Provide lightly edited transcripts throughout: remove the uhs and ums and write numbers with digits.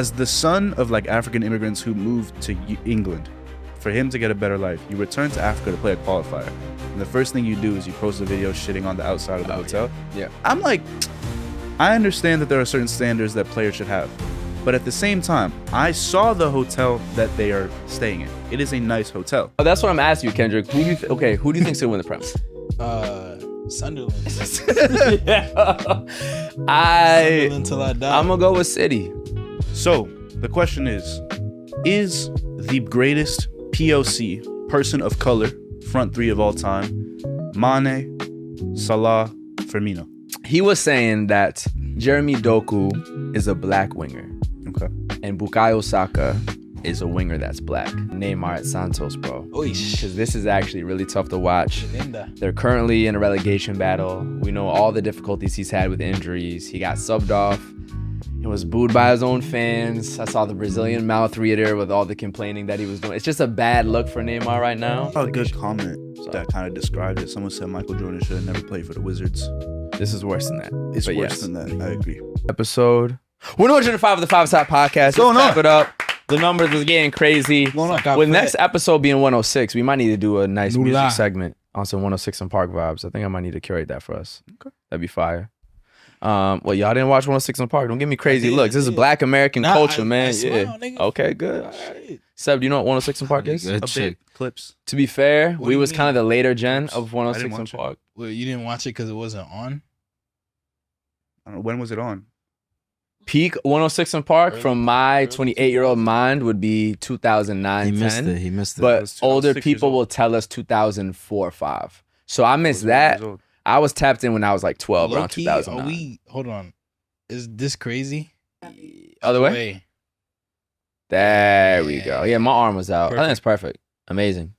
As the son of like African immigrants who moved to England, for him to get a better life, you return to Africa to play a qualifier. And the first thing you do is you post a video shitting on the outside of the hotel. Yeah. I'm like, I understand that there are certain standards that players should have. But at the same time, I saw the hotel that they are staying in. It is a nice hotel. Oh, that's what I'm asking you, Kendrick. Who do you think's gonna win the Prem? Sunderland. Sunderland till I die. I'm gonna go with City. So the question is the greatest POC, person of color, front three of all time, Mane, Salah, Firmino? He was saying that Jeremy Doku is a black winger. Okay. And Bukayo Saka is a winger that's black. Neymar at Santos, bro. Because this is actually really tough to watch. They're currently in a relegation battle. We know all the difficulties he's had with injuries. He got subbed off. He was booed by his own fans. I saw the Brazilian mouth reader with all the complaining that he was doing. It's just a bad look for Neymar right now. A good comment that kind of described it. Someone said Michael Jordan should have never played for the Wizards. This is worse than that. It's worse than that. I agree. Episode 105 of the Five Side Podcast. Going Let's wrap on. it up. The numbers is getting crazy. on. With next episode being 106, we might need to do a nice music Lolol. segment on some 106 and Park vibes. I think I might need to curate that for us. Okay. That'd be fire. Well, y'all didn't watch 106 and Park. Don't give me crazy looks. This is Black American culture, man. I swear, Yeah. nigga. Okay, good. All right. Seb, do you know what 106 and Park is? Good Update shit. clips. To be fair, What we do you was mean? kind of the later gen of I 106 didn't and watch it. Park. Well, you didn't watch it because it wasn't on? I don't know, when was it on? Peak 106 and Park Early- from my early 28-year-old mind would be 2009, He missed 10. it. He missed it. But was 2. I was older 6 years people old. will tell us 2004, 5. So I I missed was that. 8 years old. I was tapped in when I was like 12, around Low-key, 2009. hold on. Is this crazy? Other way? There we go. Yeah, my arm was out. I think that's perfect. Amazing.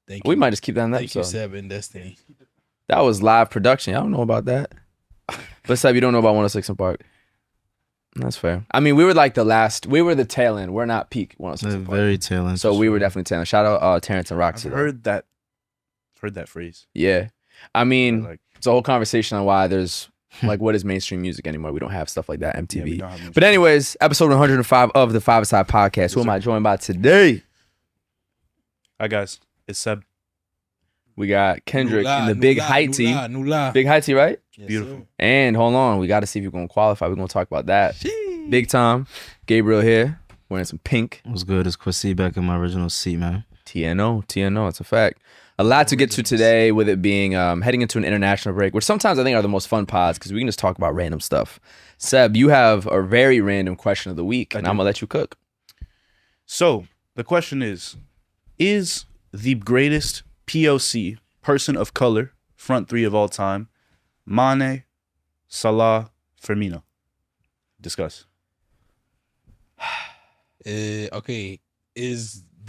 Thank you. We might just keep that in the Thank you, episode. Seb and Destiny. That was live production. I don't know about that. But Seb, you don't know about 106 and Park. That's fair. I mean, we were like we were the tail end. We're not peak 106 The and Park. very tail end. So for we were sure. definitely tail end. Shout out Terrence and I've Roxy. though. heard that phrase. Yeah. I mean, Like, it's a whole conversation on why there's like what is mainstream music anymore. We don't have stuff like that, yeah, MTV. we don't have But anyways, episode 105 of the Five Side Podcast. Who am I joined by today? Hi guys, it's Seb. We got Kendrick in the Big Haiti. Big Haiti, right? Beautiful. And hold on, we got to see if you're going to qualify. We're going to talk about that. Big time. Gabriel here, wearing some pink. What's good? It's Quasi back in my original seat, man. TNO, it's a fact. A lot to get to today with it being heading into an international break, which sometimes I think are the most fun pods because we can just talk about random stuff. Seb, you have a very random question of the week, and I'm going to let you cook. So the question is the greatest POC, person of color, front three of all time, Mane, Salah, Firmino? Discuss. Okay.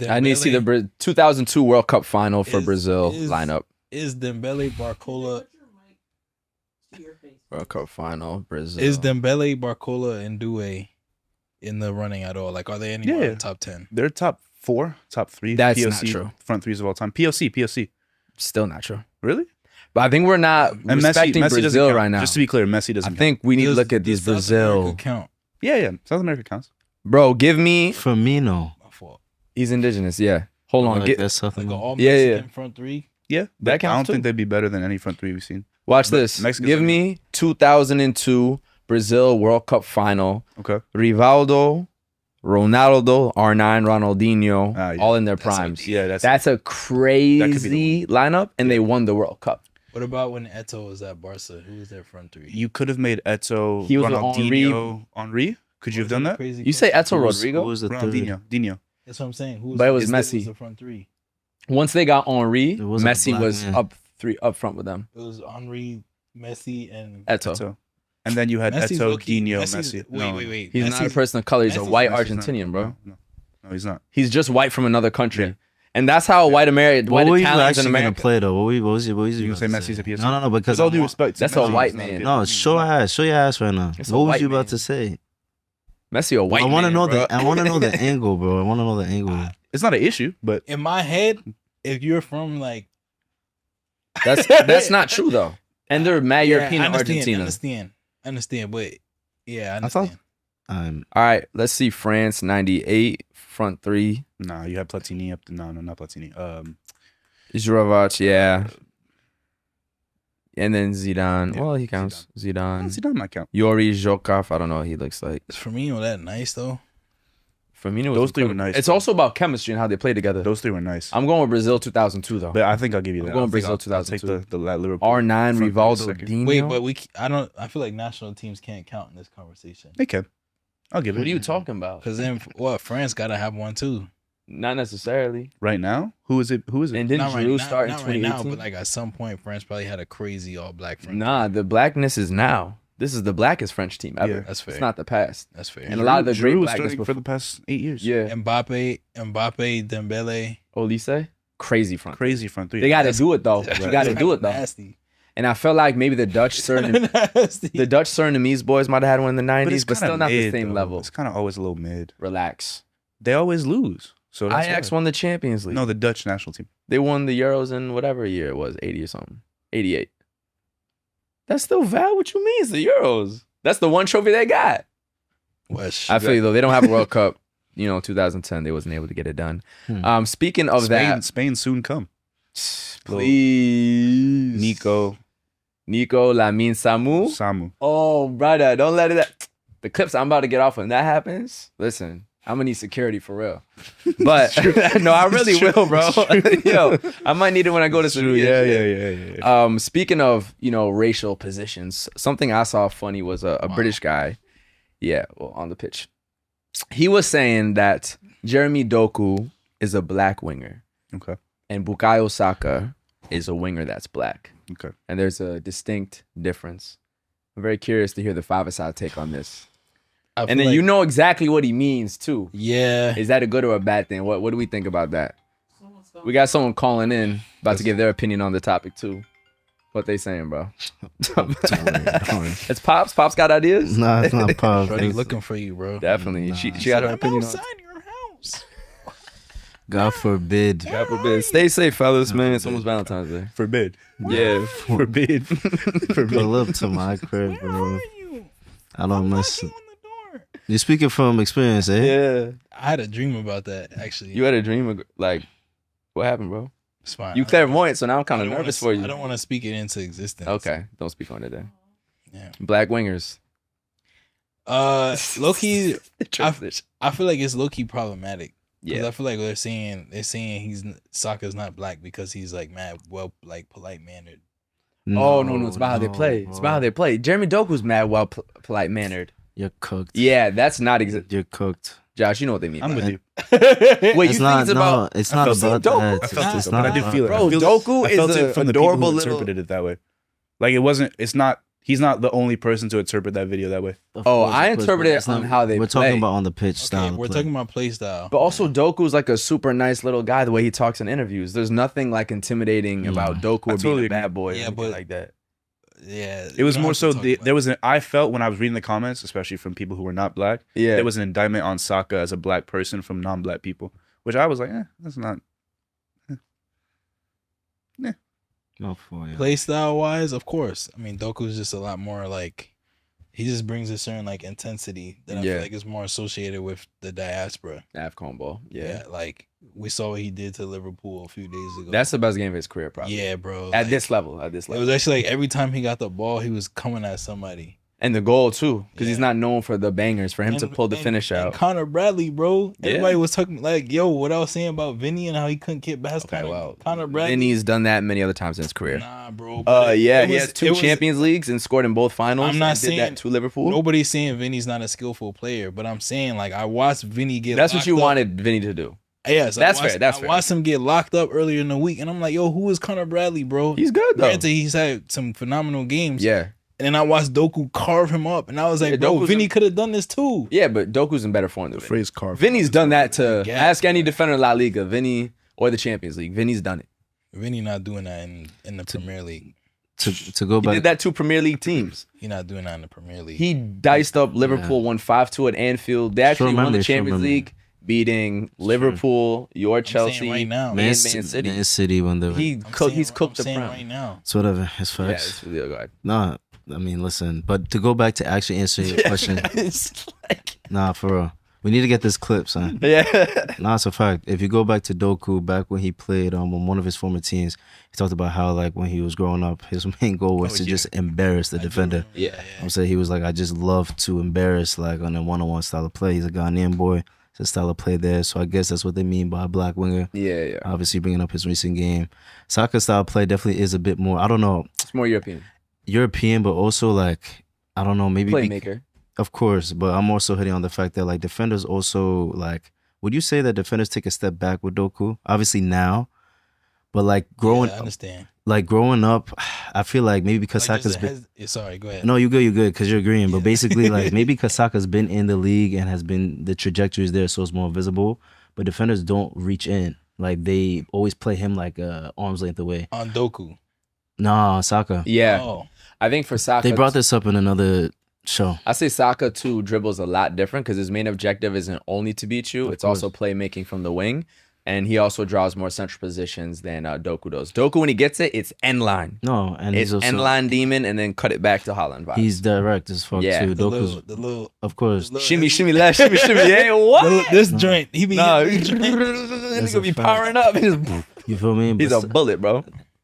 I need to see the 2002 World Cup final for Is- Brazil is- lineup. Is Dembele, Barcola, World Cup final, Brazil. is Dembele, Barcola, and Doué in the running at all? Like, are they anywhere in the top 10? They're top 4, top 3. That's POC, not true. Front threes of all time. POC. Still not true. Really? But I think we're not And respecting doesn't Brazil count. right now. Just to be clear, Messi I doesn't count. think we need to Does- look at these does South America Brazil. count? Yeah. South America counts. Bro, give me. Firmino. My fault. He's indigenous, yeah. Hold on. Like, Get, that's something. Like an all Yeah, Mexican yeah. front three. Yeah. That But I counts don't too. think they'd be better than any front three we've seen. watch but this. Mexicans Give are- me 2002 Brazil World Cup final. Okay. Rivaldo, Ronaldo, R9, Ronaldinho, Yeah. all in their That's primes. OD. Yeah, That's a That could be crazy lineup, and they won the World Cup. What about when Eto'o was at Barca? Who was their front three? you could have made Eto'o, He was with Ronaldinho, Henri. Could you have done that? You say Eto Rodrigo? Who was the third? Ronaldinho, Dino. That's what I'm saying. Who But it was who Messi. the front three? Once they got Henri, It wasn't Messi black was man. up front with them. It was Henri, Messi, and Eto. Eto'o. And then you had Messi's Eto'o, low-key- Dino, Messi's- Messi. Wait. He's not a Messi's- person of color. He's a Messi's- white Messi's not. Argentinian, bro. No, he's not. He's just white from another country. Yeah. And that's how white American, What white were you Italians in actually gonna America. play though? What was you You about gonna to say Messi's a POC? No, because With all due I want- respect, That's a Messi white is not man. No, show your ass right now. It's a What was white you about man. to say? Messi a white I want to man, know bro. I want to know the angle, bro. I want to know the angle. It's not an issue, but In my head, if you're from like That's not true though. And they're mad Yeah, European I and Argentina. understand, but yeah, I I thought- understand. All right, let's see. France 98 front three. Nah, you have Platini up. No, not Platini. Juravac, yeah. And then Zidane. Yeah, well, he counts. Zidane. Zidane might count. Yori Zhokov. I don't know what he looks like. Is Firmino that nice though? Firmino was Those three were incredible. nice, It's bro. also about chemistry and how they play together. Those three were nice. I'm going with Brazil 2002 though. But I think I'll give you that. I'm going I think Brazil I'll 2002. take the Liverpool. R9, front Rivaldo, second. Dino. Wait, but I feel like national teams can't count in this conversation. They can. I'll give it. What are you talking about? Because then, what? France gotta have one too. Not necessarily. Right now? Who is it? And didn't Not right Giroud now, start in not right now, 2018? but like at some point, France probably had a crazy all black front. Nah, the blackness is now. This is the blackest French team ever. Yeah, that's fair. It's not the past. That's fair. And a lot of the great Giroud was blackness starting for the past 8 years. Yeah. Mbappe, Dembele. Olise, crazy front. Crazy front three. They got to do it though. That's You got to do it though. Nasty. And I felt like maybe the Dutch Nasty. the Dutch Surinamese boys might have had one in the But 90s, it's but still kinda not the mid, same though. level. It's kind of always a little mid. Relax. They always lose. So that's Ajax why. won the Champions League. No, the Dutch national team. They won the Euros in whatever year it was, 80 or something. 88. That's still valid. What you mean? It's the Euros. That's the one trophy they got. I feel you though. They don't have a World Cup. 2010, they wasn't able to get it done. Speaking of Spain soon come. please. Nico, Lamine Samu. Oh, brother, don't let it. The clips I'm about to get off when that happens. Listen, I'm gonna need security for real. But no, I really will, bro. Yo, I might need it when I go to True. Sevilla. Yeah. Speaking of racial positions, something I saw funny was a British guy. Yeah, well, on the pitch, he was saying that Jeremy Doku is a black winger. Okay. And Bukayo Saka is a winger that's black. Okay. And there's a distinct difference. I'm very curious to hear the five-a-side take on this. And then you know exactly what he means too. Yeah. Is that a good or a bad thing? What do we think about that? We got someone calling in about to give their opinion on the topic too. What they saying, bro? It's Pops. Pops got ideas? Nah, it's not Pops. Shorty looking for you, bro. Definitely. Nah. She got her opinion on it. your house. God forbid. God forbid. Stay safe, fellas, man. It's almost Valentine's Day. Forbid. Yeah. Forbid. Pull up to my crib, bro. you? I don't mess. Knocking on the door. You're speaking from experience, eh? Yeah. I had a dream about that, actually. You had a dream of, what happened, bro? It's fine. You clairvoyant, so now I'm kind I of don't wanna- nervous for you. I don't want to speak it into existence. Okay. Don't speak on it then. Yeah. Black wingers. Low-key, Transition. I feel like it's low-key problematic. Because Yeah. I feel like they're saying Saka's not black because he's like mad, polite mannered. No, it's about how they play. It's about how they play. Jeremy Doku's mad, polite mannered. You're cooked. Yeah, that's not You're cooked. Josh, you know what they mean. I'm by with you. that. Wait, you It's think not. it's about? No, it's I not felt about Doku. that. I felt It's it, but I did not. feel it. Bro, I feel Doku I felt is it a from the adorable people who little- interpreted it that way. Like it wasn't. It's not. He's not the only person to interpret that video that way. Of Oh, course, I of course, interpreted but it it's on not- how they We're play. talking about on the pitch Okay, style. we're of play. talking about play style. But also, Doku's like a super nice little guy. The way he talks in interviews, there's nothing like intimidating about Doku I or being totally a bad boy. Yeah, or but- like that. Yeah, It was we don't more have to so. talk about There was an. I felt when I was reading the comments, especially from people who were not black. Yeah, There was an indictment on Saka as a black person from non-black people, which I was like, that's not. No, for you. play style wise, of course. I mean, Doku's just a lot more like he just brings a certain like intensity that I Yeah. feel like is more associated with the diaspora. AFCON ball. Yeah. Like we saw what he did to Liverpool a few days ago. That's the best game of his career, probably. yeah, bro. At like, this level. it was actually like every time he got the ball, he was coming at somebody. And the goal too, because he's Yeah. not known for the bangers. For him to pull the finish and out. Connor Bradley, bro. Yeah. Everybody was talking like, yo, what I was saying about Vinny and how he couldn't get past Connor Bradley. Vinny's done that many other times in his career. Nah, bro. Yeah, it he was- has two it was- Champions Leagues and scored in both finals. I'm not and did saying- that to Liverpool. Nobody's saying Vinny's not a skillful player, but I'm saying like I watched Vinny get. That's what locked you up. wanted Vinny to do. Yes, That's I watched, fair, that's I fair. watched him get locked up earlier in the week, and I'm like, yo, who is Connor Bradley, bro? He's good though. Granted, he's had some phenomenal games. Yeah, And then I watched Doku carve him up, and I was like, Yeah, bro, Doku's Vinny in- could have done this too. yeah, but Doku's in better form than The Vinny. phrase carve. Vinny's done that to Yeah. ask any defender in La Liga, Vinny or the Champions League. Vinny's done it. Vinny not doing that in the Premier League. To go He back. did that to Premier League teams. He not doing that in the Premier League. He diced up Liverpool, won 5-2 at Anfield. They actually won the memory, short Champions memory. League, beating Liverpool, your Chelsea, right now. and Man Man City. City. Man City when they were. He's cooked the saying Prem. right now. It's whatever. It's Yeah, facts. it's really good. Nah, I mean, listen, but to go back to actually answering your question, It's like, nah, for real. We need to get this clip, son. yeah. Nah, it's a fact. If you go back to Doku, back when he played on one of his former teams, he talked about how, like, when he was growing up, his main goal was to just embarrass the defender. Yeah. I'm saying he was like, I just love to embarrass, like, on a one-on-one style of play. He's a Ghanaian boy. It's a style of play there. So I guess that's what they mean by a black winger. Yeah. Obviously, bringing up his recent game. Saka's style of play definitely is a bit more, I don't know, It's more European. but also, like, I don't know, maybe Playmaker. of course, but I'm also hitting on the fact that, like, defenders also, like, would you say that defenders take a step back with Doku? Obviously now, but like growing, I understand. like growing up, I feel like maybe because Like, Saka's been. sorry, go ahead. No, you good, because you're agreeing. But basically, like, maybe because Saka's been in the league and has been, the trajectory is there, so it's more visible. But defenders don't reach in. Like, they always play him like arm's length away. On Doku. Nah, Saka. Yeah. Oh. I think for Saka, They brought this up in another show. I say Saka too dribbles a lot different because his main objective isn't only to beat you; it's also playmaking from the wing, and he also draws more central positions than Doku does. Doku, when he gets it, it's end line. No, and It's he's also end line demon, and then cut it back to Holland vibes. he's direct as fuck Yeah. too. The Doku's, little of course. shimmy left, shimmy. Hey, what? this joint. He be No, hitting he's this joint. gonna be powering up. You feel me? He's But a bullet, bro.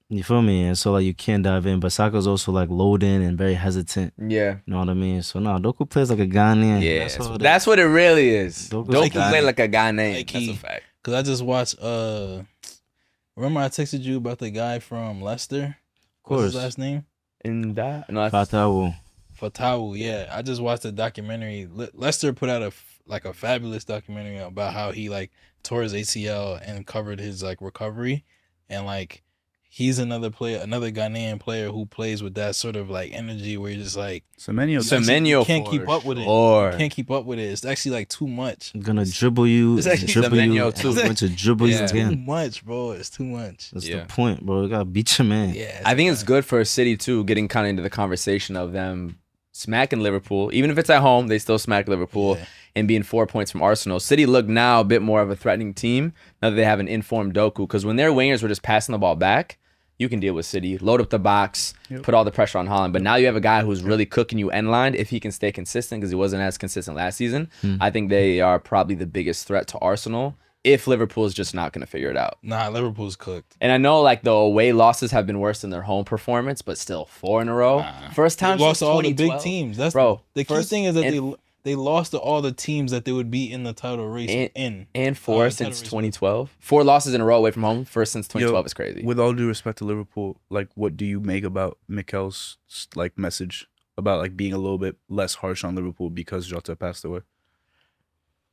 You feel me? And so, like, you can't dive in. But Saka's also, like, loading and very hesitant. Yeah. You know what I mean? So, no, Doku plays like a Ghanaian. Yeah, all it that's what it really is. Doku's Doku like play like a guy named. Like That's he- a fact. Cause I just watched. Remember I texted you about the guy from Leicester. Of course. What's his last name? And that, no, Fatawu. Fatawu. Yeah, I just watched a documentary. Leicester put out a fabulous documentary about how he like tore his ACL and covered his like recovery, and like he's another Ghanaian player who plays with that sort of like energy where you're just like Semenyo can't keep up with it. Or You can't keep up with it. It's actually like too much. I'm gonna dribble you. It's actually Dribble you. Semenyo, too. I'm going to dribble you Yeah. Too again. much, bro. It's too much. That's Yeah. the point, bro. You gotta beat your man. Yeah, I think it's good for City too, getting kind of into the conversation of them smacking Liverpool. Even if it's at home, they still smack Liverpool Yeah. and being 4 points from Arsenal. City look now a bit more of a threatening team now that they have an informed Doku. Because when their wingers were just passing the ball back, you can deal with City, load up the box, put all the pressure on Haaland. But now you have a guy who's really cooking you end line if he can stay consistent because he wasn't as consistent last season. I think they are probably the biggest threat to Arsenal if Liverpool is just not going to figure it out. Nah, Liverpool's cooked. And I know like the away losses have been worse than their home performance, but still 4 in a row. First time They lost since to all the big 2012. teams. That's Bro, the key first- thing is that and- they lost to all the teams that they would be in the title race in. And 4 title since race. 2012. 4 losses in a row away from home. First since 2012 Yo, is crazy. With all due respect to Liverpool, like, what do you make about Mikel's like message about like being a little bit less harsh on Liverpool because Jota passed away?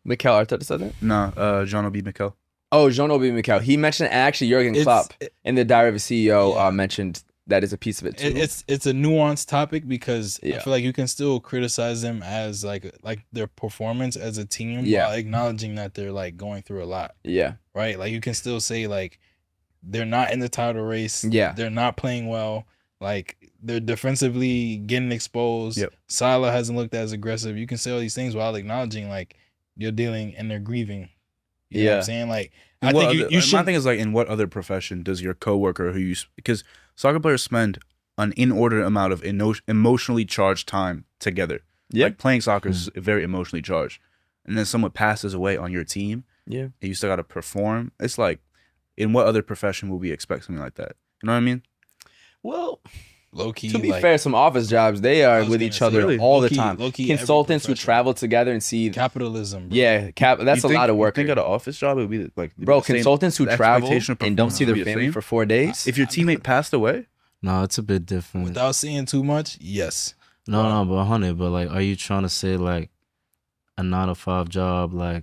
Mikel Arteta said that? Nah, John Obi Mikel. Oh, Jean-Obi Mikel. He mentioned, and actually Jurgen Klopp in the Diary of a CEO mentioned that is a piece of it too. It's a nuanced topic because I Yeah. feel like you can still criticize them as like their performance as a team while acknowledging that they're like going through a lot, yeah. right? Like you can still say like they're not in the title race. Yeah. They're not playing well. Like they're defensively getting exposed. Yep. Salah hasn't looked as aggressive. You can say all these things while acknowledging like you're dealing and they're grieving. You know what I'm saying? Like I think you my should. thing is, like, in what other profession does your coworker who you, because soccer players spend an inordinate amount of emotionally charged time together. Yeah. Like, playing soccer is very emotionally charged, and then someone passes away on your team. Yeah. And you still got to perform. It's like, in what other profession would we expect something like that? You know what I mean? Well, Low key, to be like, fair, some office jobs, they are was with gonna each say, other really, all low-key- the time. low-key every Consultants who profession. travel together and see. capitalism. Bro. Yeah, that's You a think- lot of work. You think at an office job it would be like, Bro, the same- consultants who the travel expectation of and don't see their performance would be the family same? for 4 days. If your teammate passed away, No, it's a bit different. Without seeing too much, yes. No, but 100. But like, are you trying to say like a 9 to 5 job, like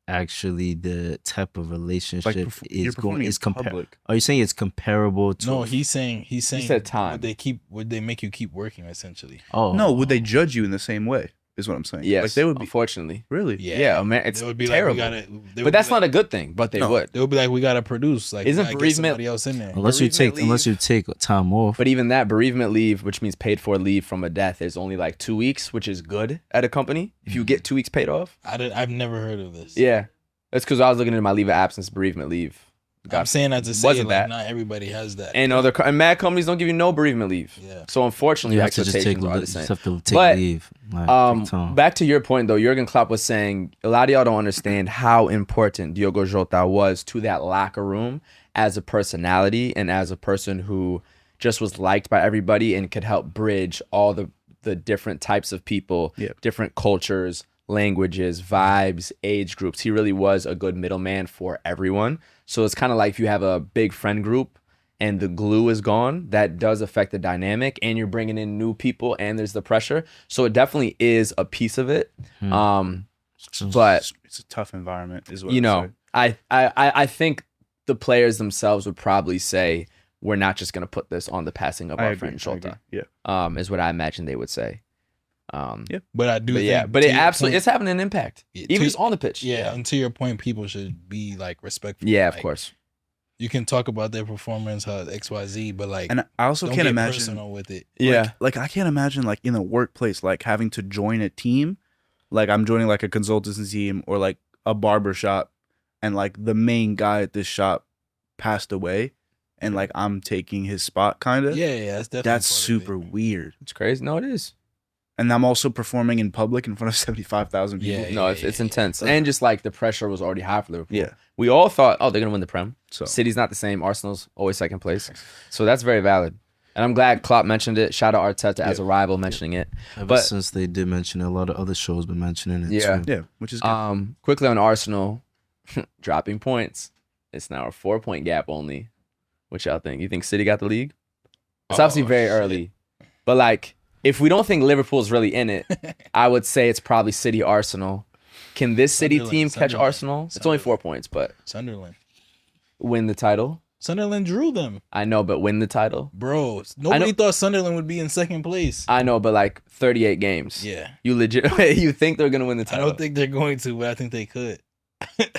actually the type of relationship you're is performing going in is comparable? public. Are you saying it's comparable to? No, he's saying said time. Would they make you keep working essentially? Oh no, would they judge you in the same way? Is what I'm saying. Yes, like they would be unfortunately. really. Yeah, man, it's They would be terrible. like, But that's not a good thing. But they No. would. They would be like, we gotta produce. Like, Isn't we gotta get bereavement- somebody else in there? unless you bereavement take time off. But even that bereavement leave, which means paid for leave from a death, is only like 2 weeks, which is good at a company. If you get 2 weeks paid off. I've never heard of this. Yeah, that's because I was looking into my leave of absence bereavement leave. I'm saying that to say Wasn't like that. not everybody has that. And and mad companies don't give you no bereavement leave. Yeah. So unfortunately, You your have to just take, expectations are the same. have to take But, leave. Like, take time. Back to your point though, Jurgen Klopp was saying a lot of y'all don't understand how important Diogo Jota was to that locker room as a personality and as a person who just was liked by everybody and could help bridge all the different types of people, different cultures, languages, vibes, age groups. He really was a good middleman for everyone. So it's kind of like if you have a big friend group and the glue is gone, that does affect the dynamic, and you're bringing in new people and there's the pressure. So it definitely is a piece of it. But it's a tough environment, is what you I'd know, say. I think the players themselves would probably say, we're not just going to put this on the passing of our friend Jota. Yeah. Is what I imagine they would say. But I do think but it absolutely it's having an impact. Even just on the pitch. Yeah, and to your point, people should be like respectful. Yeah, of Like, course. You can talk about their performance, how XYZ, but like, And I also don't can't get imagine personal with it. Yeah. like I can't imagine like in a workplace like having to join a team, like I'm joining like a consultancy team or like a barber shop, and like the main guy at this shop passed away, and like I'm taking his spot, kind of. Yeah, that's definitely That's part of super it. weird. It's crazy. No, it is. And I'm also performing in public in front of 75,000 people. Yeah. No, it's intense. And just like the pressure was already high for Liverpool. Yeah. We all thought, oh, they're going to win the Prem. So City's not the same. Arsenal's always second place. So that's very valid. And I'm glad Klopp mentioned it. Shout out Arteta as a rival mentioning it. Ever since they did mention it, a lot of other shows been mentioning it too. yeah, which is good. Quickly on Arsenal, dropping points. It's now a 4-point gap only. What y'all think? You think City got the league? It's obviously very early. But like, if we don't think Liverpool's really in it, I would say it's probably City Arsenal. Can this City team catch Arsenal? It's only 4 points, but Sunderland. win the title? Sunderland drew them. I know, but win the title? Bro, nobody thought Sunderland would be in second place. I know, but like 38 games. Yeah. You legit you think they're gonna win the I title? don't think they're going to, but I think they could.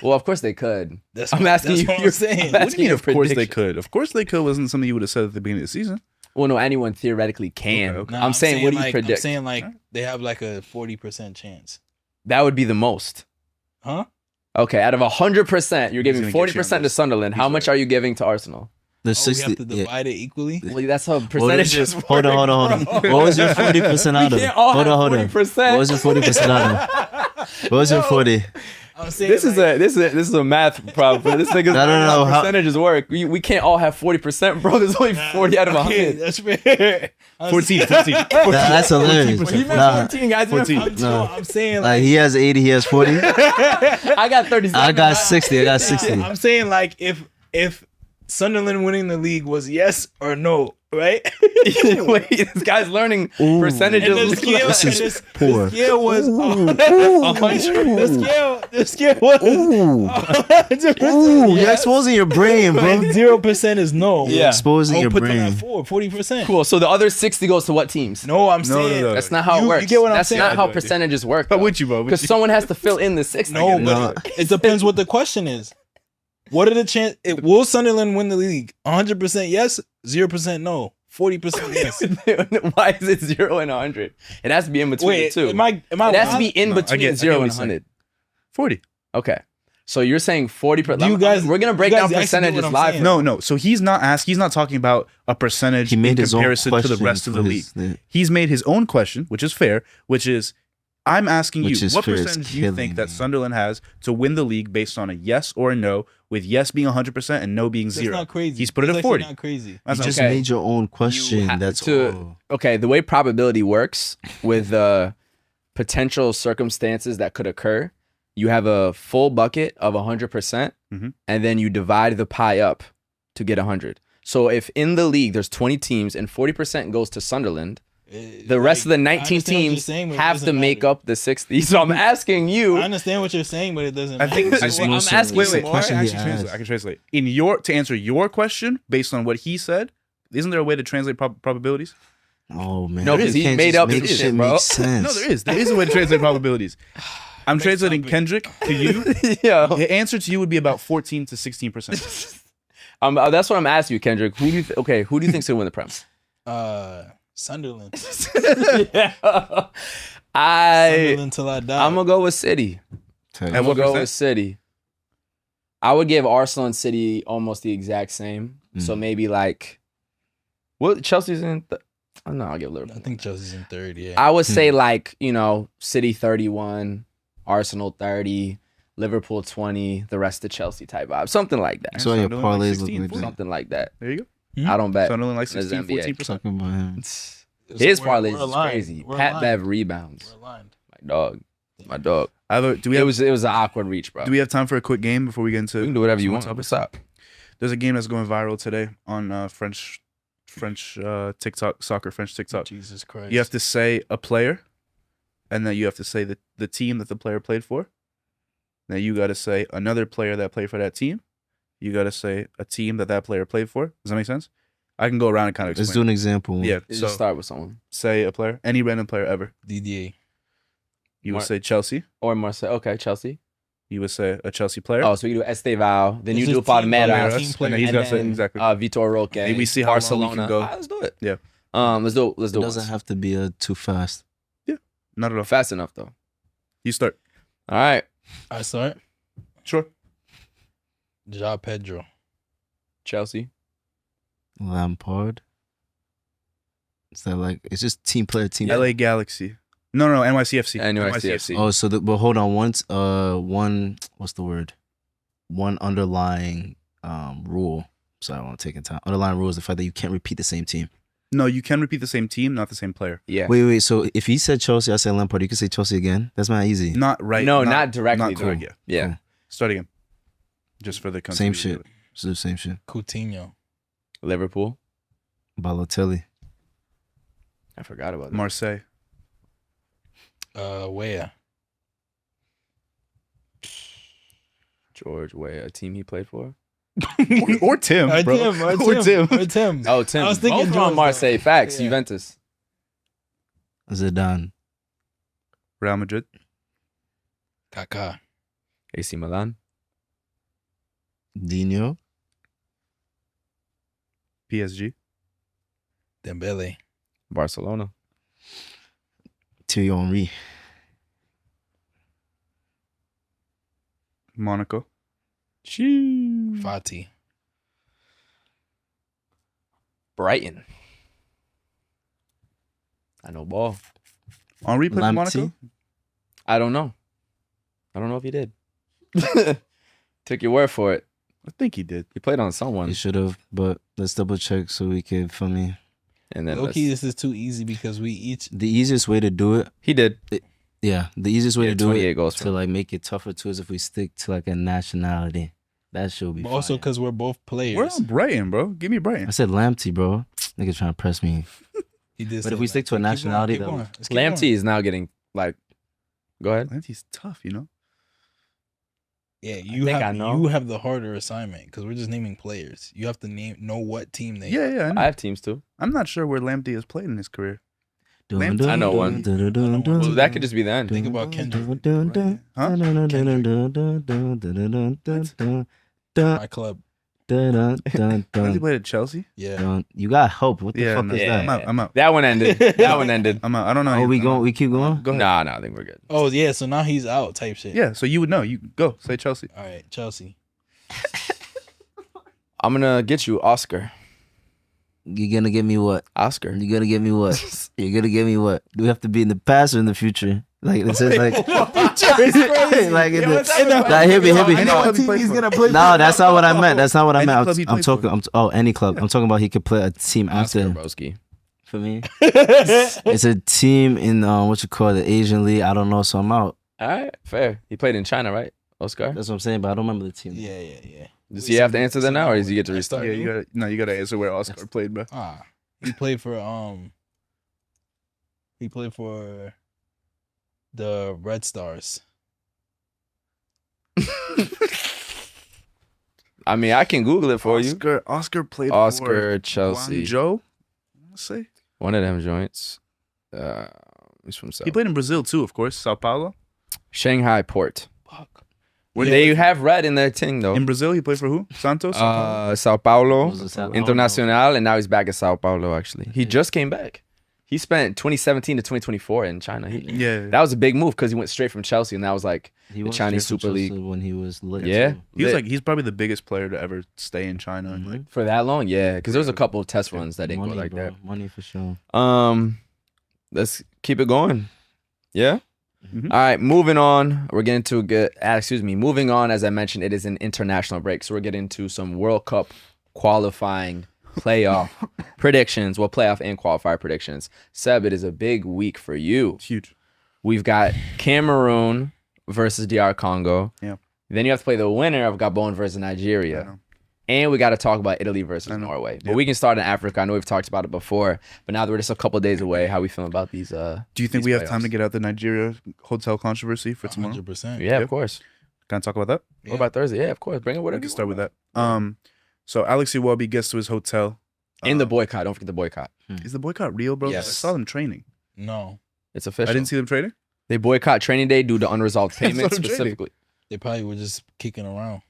Well, of course they could. I'm asking you. What I'm saying. I'm What do you mean, your of course they prediction. could? Of course they could wasn't something you would have said at the beginning of the season. Well, no, anyone theoretically can. Okay. Nah, I'm saying, what do you like, predict? I'm saying like they have like a 40% chance. That would be the most. Huh? Okay, out of 100%, you're giving gonna get 40% to shambles. Sunderland. How much are you giving to Arsenal? The We 60. have to divide it equally. Well, that's how What percentages is hold on. What was your 40% out of? can't all Hold have on. 40%. What was your 40% out of? What was your 40? I'm saying This is a math problem. This nigga's I don't know how how- percentages work. We can't all have 40%, bro. There's only 40 out of 100. That's fair. 14. That's hilarious. Well, you meant Nah, 14, guys. 14. I'm saying like he has 80, he has 40. I got 37. I got 60. I got 60. I'm saying like if Sunderland winning the league was yes or no, right? Wait, this guy's learning percentages. And the scale, This is and this- poor. The scale was the scale was Ooh, 100%. you're exposing your brain, bro. And 0% is no. Yeah. Exposing I'll your put them brain. at 40%. Cool. So the other 60 goes to what teams? No, I'm saying no. That's not how it You- works. you get what I'm That's saying? not how I do. percentages work. I'm with you, bro. Because someone has to fill in the 60. no, No. but it depends what the question is. What are the chance? Will Sunderland win the league? 100% yes, 0% no, 40% yes. Why is it 0 and 100? It has to be in between Wait, the two. am I? It has to be in No, between I get 0 what and you're saying. 100. 40. Okay. So you're saying 40%. Do you guys- We're going to break you down guys actually know percentages what I'm live. saying? No. So he's not talking about a percentage He made in his own comparison to the question rest of the for league. his- He's made his own question, which is fair, which is I'm asking Which you, is what fair, it's percentage do you think killing that me. Sunderland has to win the league based on a yes or a no, with yes being 100% and no being That's 0? not crazy. He's put it That's at actually 40. Not crazy. That's You not just Okay. made your own question. have That's to- all. Okay, the way probability works with potential circumstances that could occur, you have a full bucket of 100%, Mhm. and then you divide the pie up to get 100. So if in the league there's 20 teams and 40% goes to Sunderland, the rest of the 19 teams have to make up the 60. So I'm asking you. I understand what you're saying, but it doesn't. I think matter. I think- I'm asking wait, you wait, more. question he actually translate. asked. I can translate. To answer your question based on what he said, isn't there a way to translate probabilities? Oh man, No, 'cause You he can't made just up make his shit shit, bro. make sense. No, there is. There is a way to translate probabilities. I'm translating topic. Kendrick to you. Yeah. The answer to you would be about 14 to 16%. That's what I'm asking you, Kendrick. Who do you think's gonna win the Prem? Sunderland. Yeah. Sunderland till I die. I'm gonna go with City. Tell At you. I'm what gonna go percent? with City. I would give Arsenal and City almost the exact same. So maybe like, what Chelsea's in? No, I'll give Liverpool. I think Chelsea's in third. Yeah. I would say like, City 31, Arsenal 30, Liverpool 20, the rest of Chelsea type vibe. Something like that. So your Sunderland, parlays 16, look like that. Something like that. There you go. I don't bet. Sunderland like There's 16, NBA. 14%. Talking about him. His We're parlays is aligned. crazy. We're Pat aligned. Bev rebounds. We're aligned. My dog. Do we have It was an awkward reach, bro. do we have time for a quick game before we get into? We can do whatever you some want. topics? What's up? There's a game that's going viral today on French TikTok, soccer French TikTok. Jesus Christ. You have to say a player, and then you have to say the team that the player played for. Now you got to say another player that played for that team. You got to say a team that player played for. Does that make sense? I can go around and kind of Let's explain. do an example. Yeah. Just So start with someone. say a player, any random player ever. DDA. You would say Chelsea. Or Marseille. Okay, Chelsea. You would say a Chelsea player. Oh, so we do Esteval. Then This you is do team player, Palmeiras. team and player. then he's And got to say then, exactly. Vitor Roque. Maybe we see how long we Barcelona. can go. Let's do it. Yeah. Let's do It it. doesn't have to be too fast. Not at all. Fast enough though. You start. All right. I start. Sure. Ja Pedro. Chelsea. Lampard. Is that like it's just team player team? LA Galaxy. No, NYCFC. NYCFC. Oh, so but hold on. One what's the word? One underlying rule. Sorry, I won't take time. Underlying rule is the fact that you can't repeat the same team. No, you can repeat the same team, not the same player. Yeah. Wait. So if he said Chelsea, I said Lampard. You can say Chelsea again. That's not easy. Not right. No, not directly. Not correct. though. Yeah. Yeah. Cool. Start again. Just for the Same continuity shit. of it. It's the same shit. Coutinho. Liverpool. Balotelli. I forgot about that. Marseille. Weah. George Weah, a team he played for. or Tim, bro. Or Tim. Or Tim. Oh, Tim. I was thinking Both from George, Marseille. though. Facts. Yeah. Juventus. Zidane. Real Madrid. Kaká. AC Milan. Dino. PSG. Dembele. Barcelona. Thierry Henry. Monaco. Fati. Brighton. I know ball. Henri played for Lamptey. Monaco. I don't know. I don't know if he did. Took your word for it. I think he did. He played on someone. You should have, but let's double check so we can for me. And then Low-key, this is too easy because we each... The easiest way to do it, he did. yeah, the easiest way Yeah, to do 28 it goals to for him. like make it tougher too is if we stick to like a nationality. That should be But also fire. because we're both players. We're on Brighton, bro. Give me Brighton. I said Lamptey, bro. Nigga trying to press me. He did But say if we that. stick to a Keep going, nationality, keep though- going. Let's keep Lamptey going. is now getting like. Go ahead. Lamptey's tough, you know. Yeah, I know. you have the harder assignment because we're just naming players. You have to know what team they. Yeah, I know. I have teams too. I'm not sure where Lamptey has played in his career. Dun, I know one. dun, dun, dun, dun, Well, dun, that could just be the end. Think about Kendrick. dun, dun, Huh? dun, dun, dun, dun, dun, dun, dun, dun, dun, dun, dun, My club. dun, dun, dun, Has he dun, played at Chelsea? Yeah. dun. You got help. What the Yeah, fuck no, is yeah. that? I'm out. That one ended. That one ended. I'm out. I don't know. Oh, we I'm going? out. We keep going? Go ahead. Nah, I think we're good. Oh yeah, so now he's out type shit. Yeah, so you would know. You go say Chelsea. All right, Chelsea. I'm gonna get you Oscar. You're gonna give me what? Oscar. You're gonna give me what? You're gonna give me what? Do we have to be in the past or in the future? Like this is like, like in the. Like, hear me. Any club he played for. No, that's not what I meant. That's not what I Any meant. club he I'm played talking. Any club. I'm talking about he could play a team Oscar after. Broski. For me, it's a team in what you call the Asian League. I don't know, so I'm out. All right, fair. He played in China, right? Oscar. That's what I'm saying, but I don't remember the team. Yeah. Does he have to answer that now, or does he get to I restart? start. Yeah, you gotta answer where Oscar played, bro. He played for He played for the Red Stars. I mean, I can Google it for you. Oscar played Oscar for Chelsea. Guangzhou. Let's say One of them joints. He's from South. he played in Brazil too, of course. Sao Paulo. Shanghai Port. Fuck. Where They have red in their thing though. in Brazil, he played for who? Santos. Sao Paulo, Was it Sao Paulo? Internacional, and now he's back at Sao Paulo. Actually, he just came back. He spent 2017 to 2024 in China. Yeah. That was a big move because he went straight from Chelsea, and that was like He the was Chinese straight from Super League. Chelsea when he was lit. Yeah. He was Lit. like, he's probably the biggest player to ever stay in China. Like, For that long, yeah, because there was a couple of test runs that didn't money, go like bro. Money for sure. that. Let's keep it going. Yeah. Mhm. All right, moving on. We're getting to moving on. As I mentioned, it is an international break, so we're getting to some World Cup qualifying playoff predictions. Well, playoff and qualifier predictions. Seb, it is a big week for you. it's huge. We've got Cameroon versus DR Congo. Yeah. Then you have to play the winner of Gabon versus I Nigeria. know. And we got to talk about Italy versus I know. Norway. But Yeah. we can start in Africa. I know we've talked about it before, but now that we're just a couple of days away, how we feeling about these? Do you think these we have time playoffs? to get out the Nigeria hotel controversy for tomorrow? 100%. Yeah, Yep. of course. Can I talk about that? What about Thursday? Yeah, of course. Bring it. We Whatever. can you start with want. that. So Alex Iwobi gets to his hotel. And the boycott. Don't forget the boycott. Is the boycott real, bro? Yes. I saw them training. No, It's official. I didn't see them training. They boycott training day due to unresolved That's what payments I'm trading. specifically. they probably were just kicking around.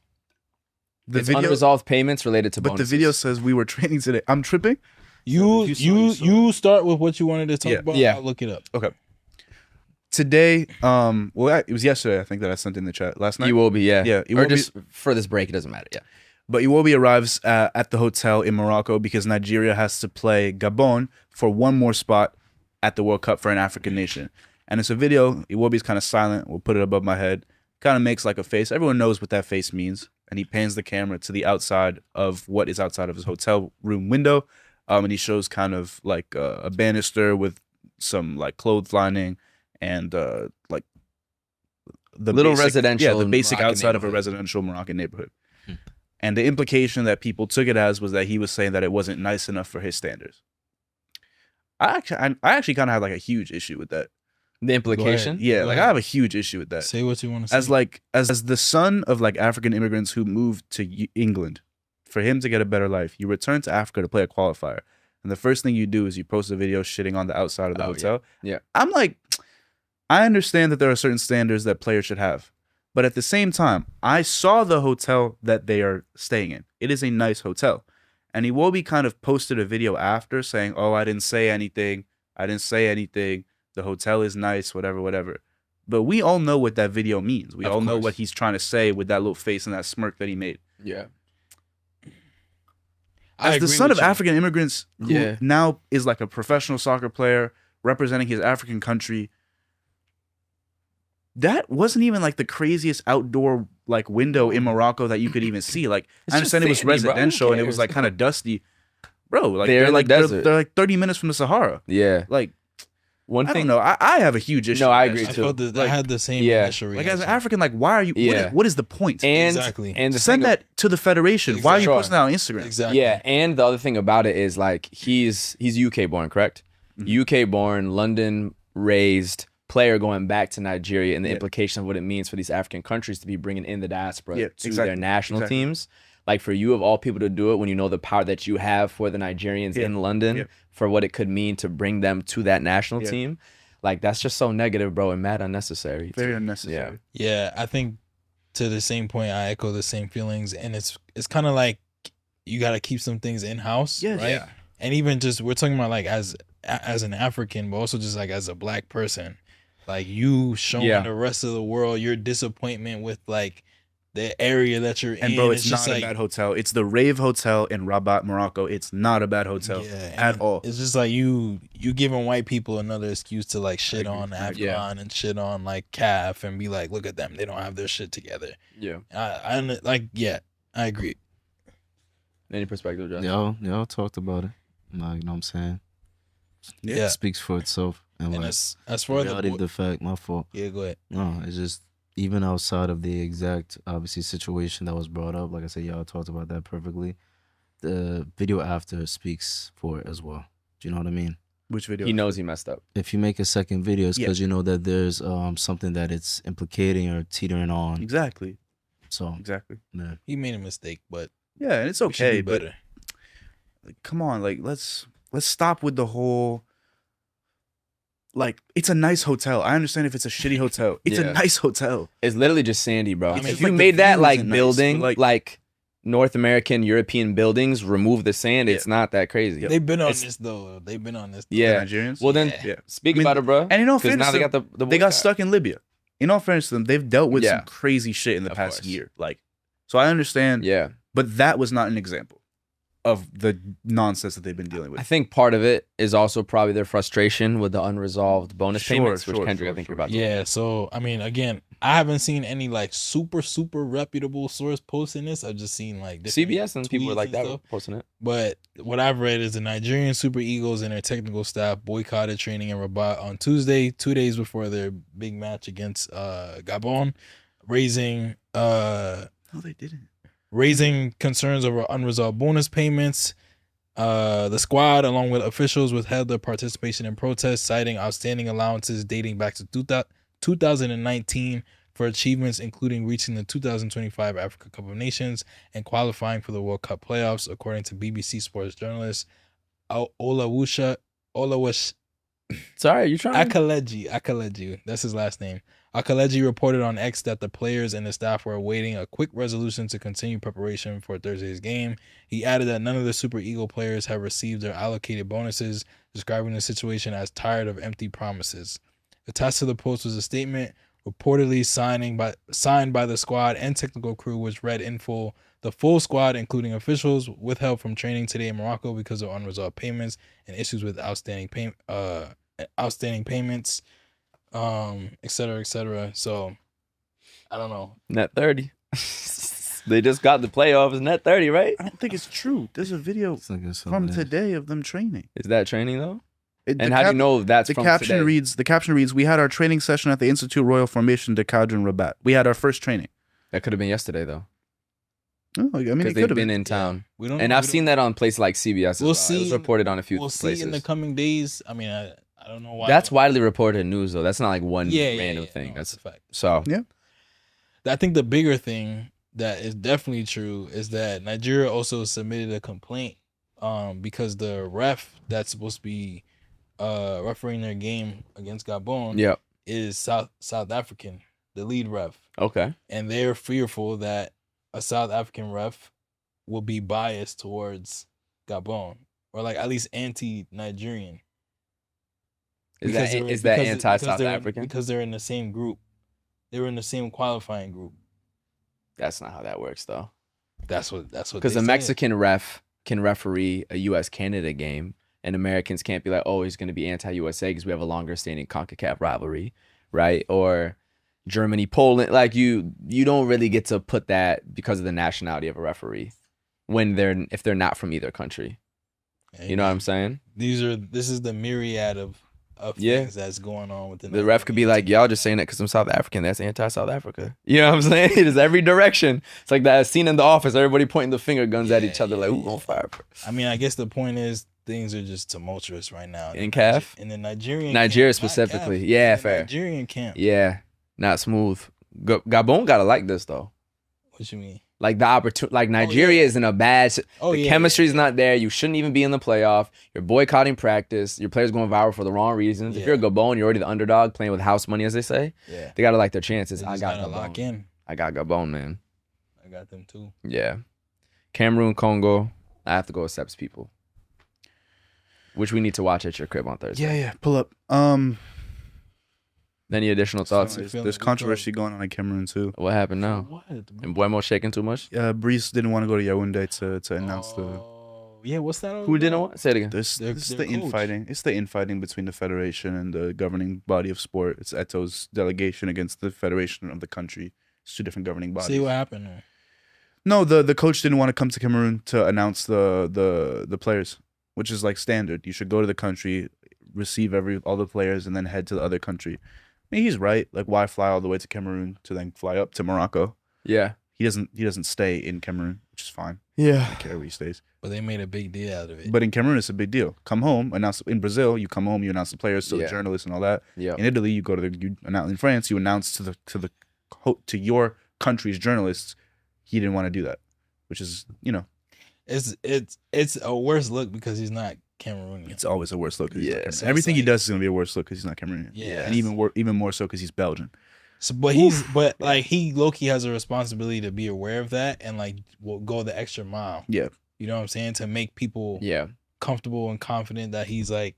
The It's video, unresolved payments related to but bonuses. the video says we were training today. I'm tripping. You If you saw- you start with what you wanted to talk Yeah. about. Yeah. I'll look it up. Today, it was yesterday, I think, that I sent in the chat. Last night. Iwobi, yeah. Yeah, Or Iwobi- just for this break, it doesn't matter. Yeah. But Iwobi arrives at the hotel in Morocco because Nigeria has to play Gabon for one more spot at the World Cup for an African nation. And it's a video. Iwobi's kind of silent. We'll put it above my head. Kind of makes like a face. Everyone knows what that face means. And he pans the camera to the outside of what is outside of his hotel room window. And he shows kind of like a banister with some like clotheslining and like the Little basic, residential yeah, the basic Moroccan outside of a neighborhood. residential Moroccan neighborhood. And the implication that people took it as was that he was saying that it wasn't nice enough for his standards. I actually kind of had like a huge issue with that. The implication. Yeah, Go like ahead. I have a huge issue with that. Say what you want to say. As the son of like African immigrants who moved to England, for him to get a better life, you return to Africa to play a qualifier, and the first thing you do is you post a video shitting on the outside of the Oh, hotel. yeah. I'm like, I understand that there are certain standards that players should have, but at the same time, I saw the hotel that they are staying in. It is a nice hotel, and Iwobi kind of posted a video after saying, "Oh, I didn't say anything. I didn't say anything. The hotel is nice, whatever." But we all know what that video means. We Of all know course. what he's trying to say with that little face and that smirk that he made. Yeah. I As the agree son with of you. African immigrants who Yeah. now is like a professional soccer player representing his African country, that wasn't even like the craziest outdoor like window in Morocco that you could even see. Like It's I understand it was just sandy, bro. Who residential and it was cares? like kind of dusty. Bro, like They're they're in the like desert. they're like 30 minutes from the Sahara. Yeah. Like One I thing. don't know. I have a huge issue. No, with I that agree I shit. too. felt that I Like- had the same Yeah. initial Like reaction. as an African, like why are you? Yeah. What is the point? And Exactly. and the Send thing, that to the federation. Why are you Sure. posting that on Instagram? Exactly. Yeah, and the other thing about it is like he's UK born, correct? Mhm. UK born, London raised player going back to Nigeria, and the Yeah. implication of what it means for these African countries to be bringing in the diaspora Yeah, to exactly. their national Exactly. teams. Like for you of all people to do it when you know the power that you have for the Nigerians Yeah. in London, Yeah. for what it could mean to bring them to that national Yeah. team. Like that's just so negative, bro, and mad unnecessary. Very unnecessary. Yeah, I think to the same point, I echo the same feelings, and it's kind of like you got to keep some things in house, Yes. right? Yeah. And even just we're talking about like as an African, but also just like as a black person, like you showing Yeah. the rest of the world your disappointment with like the area that you're And in. bro, it's just not a bad hotel. It's the Rave Hotel in Rabat, Morocco. It's not a bad hotel and at all. It's just like you giving white people another excuse to like shit agree. on AFCON Yeah. and shit on like CAF and be like, look at them, they don't have their shit together. Yeah. I like yeah, I agree. Any perspective, John? Y'all talked about it. Like, you know what I'm saying? Yeah. It speaks for itself. And And like, as far as reality of the fact, my fault. yeah, go ahead. No, it's just even outside of the exact obviously situation that was brought up. Like I said, y'all talked about that perfectly. The video after speaks for it as well. Do you know what I mean? Which video? He knows he messed up. If you make a second video, it's Yeah. because you know that there's something that it's implicating or teetering on. Exactly. So Exactly. yeah. He made a mistake, but Yeah, and it's we should okay, do but better. like, come on, like let's stop with the whole. Like it's a nice hotel. I understand if it's a shitty hotel. It's Yeah. a nice hotel. It's literally just sandy, bro. I mean, if it's you like the made that view like isn't nice, building but, like North American, European buildings, remove the sand, it's not that crazy. They've been on this though. They've been on this. Yeah. The Nigerians. Well, then, Yeah. speak I mean, about it, bro. And in all Because fairness, now they got the they got boycott. stuck in Libya. In all fairness to them, they've dealt with Yeah. some crazy shit in the Of past course. year. Like, so I understand. Yeah. But that was not an example of the nonsense that they've been dealing with. I think part of it is also probably their frustration with the unresolved bonus payments, which Kendrick, I think you're about to. Yeah, so I mean, again, I haven't seen any like super reputable source posting this. I've just seen like different CBS and people tweets like and that stuff. were posting it. But what I've read is the Nigerian Super Eagles and their technical staff boycotted training in Rabat on Tuesday, 2 days before their big match against Gabon, raising No, they didn't. concerns over unresolved bonus payments. The squad, along with officials, withheld their participation in protests, citing outstanding allowances dating back to 2019 for achievements including reaching the 2025 Africa Cup of Nations and qualifying for the World Cup playoffs, according to BBC Sports journalist Olawash Sorry, you trying? Akaleji, that's his last name. Akaleji reported on X that the players and the staff were awaiting a quick resolution to continue preparation for Thursday's game. He added that none of the Super Eagle players have received their allocated bonuses, describing the situation as tired of empty promises. Attached to the post was a statement reportedly signed by the squad and technical crew, which read in full: the full squad, including officials, withheld from training today in Morocco because of unresolved payments and issues with outstanding payments, et cetera, et cetera. So I don't know. Net 30. They just got the playoffs, net 30, right? I don't think it's true. There's a video from today of them training. Is that training though? The And how do you know that's the from caption today? reads? The caption reads: "We had our training session at the Institute Royal Formation de Cadre in Rabat. We had our first training." That could have been yesterday though, Oh, I mean, because it they've could have been been. in town. We don't. And I've seen that on places like CBS. As We'll well. It see. was reported on a few We'll places. see in the coming days. I mean, I don't know why. That's widely reported news though. That's not like one random thing. No, That's a fact. so. Yeah. I think the bigger thing that is definitely true is that Nigeria also submitted a complaint because the ref that's supposed to be refereeing their game against Gabon Yep. is South African, the lead ref. Okay. And they're fearful that a South African ref will be biased towards Gabon, or like at least anti-Nigerian. Is that anti-South African? Because they're in the same group. They were in the same qualifying group. That's not how that works though. That's what. Because a Mexican ref can referee a U.S.-Canada game, and Americans can't be like, oh, he's going to be anti-USA because we have a longer-standing CONCACAF rivalry, right? Or Germany-Poland. Like you don't really get to put that because of the nationality of a referee if they're not from either country. You know what I'm saying? This is the myriad of things that's going on within the ref could be like, y'all just saying that because I'm South African. That's anti-South Africa. You know what I'm saying? It is every direction. It's like that scene in The Office. Everybody pointing the finger guns at each other like, who on fire? I mean, I guess the point is things are just tumultuous right now. In CAF? In the Nigerian Nigeria camp, not specifically. CAF, Yeah, in the fair. Nigerian camp. Yeah, not smooth. Gabon gotta like this though. What you mean? Like the opportunity, like Nigeria is in a bad. The chemistry's not there. You shouldn't even be in the playoff. You're boycotting practice. Your players going viral for the wrong reasons. If you're a Gabon, you're already the underdog playing with house money, as they say. Yeah, they gotta like their chances. They I just got gotta Gabon. lock in. I got Gabon, man. I got them too. Yeah, Cameroon, Congo. I have to go with Seb's people, which we need to watch at your crib on Thursday. Yeah. Pull up. Any additional thoughts? There's controversy going on in Cameroon too. What happened now? What? And Buemo shaking too much? Breeze didn't want to go to Yaoundé to announce the. Yeah, what's that? Who didn't want? Say it again. This Their is the coach. infighting. It's the infighting between the federation and the governing body of sport. It's Eto's delegation against the federation of the country. It's two different governing bodies. See what happened there. No, the coach didn't want to come to Cameroon to announce the players, which is like standard. You should go to the country, receive all the players, and then head to the other country. I mean, he's right. Like, why fly all the way to Cameroon to then fly up to Morocco? Yeah. He doesn't stay in Cameroon, which is fine. Yeah. I don't care where he stays. But they made a big deal out of it. But in Cameroon, it's a big deal. Come home, announce. In Brazil, you come home, you announce the players to the journalists and all that. Yeah. In Italy, you go to in France, you announce to your country's journalists. He didn't want to do that, which is it's a worse look because he's not Cameroonian. it's always a worse look. Yeah. So everything he does is gonna be a worse look because he's not Cameroonian. Yeah. And even more so because he's Belgian. So, but like he low-key has a responsibility to be aware of that and like will go the extra mile. Yeah. You know what I'm saying? To make people Yeah. comfortable and confident that he's like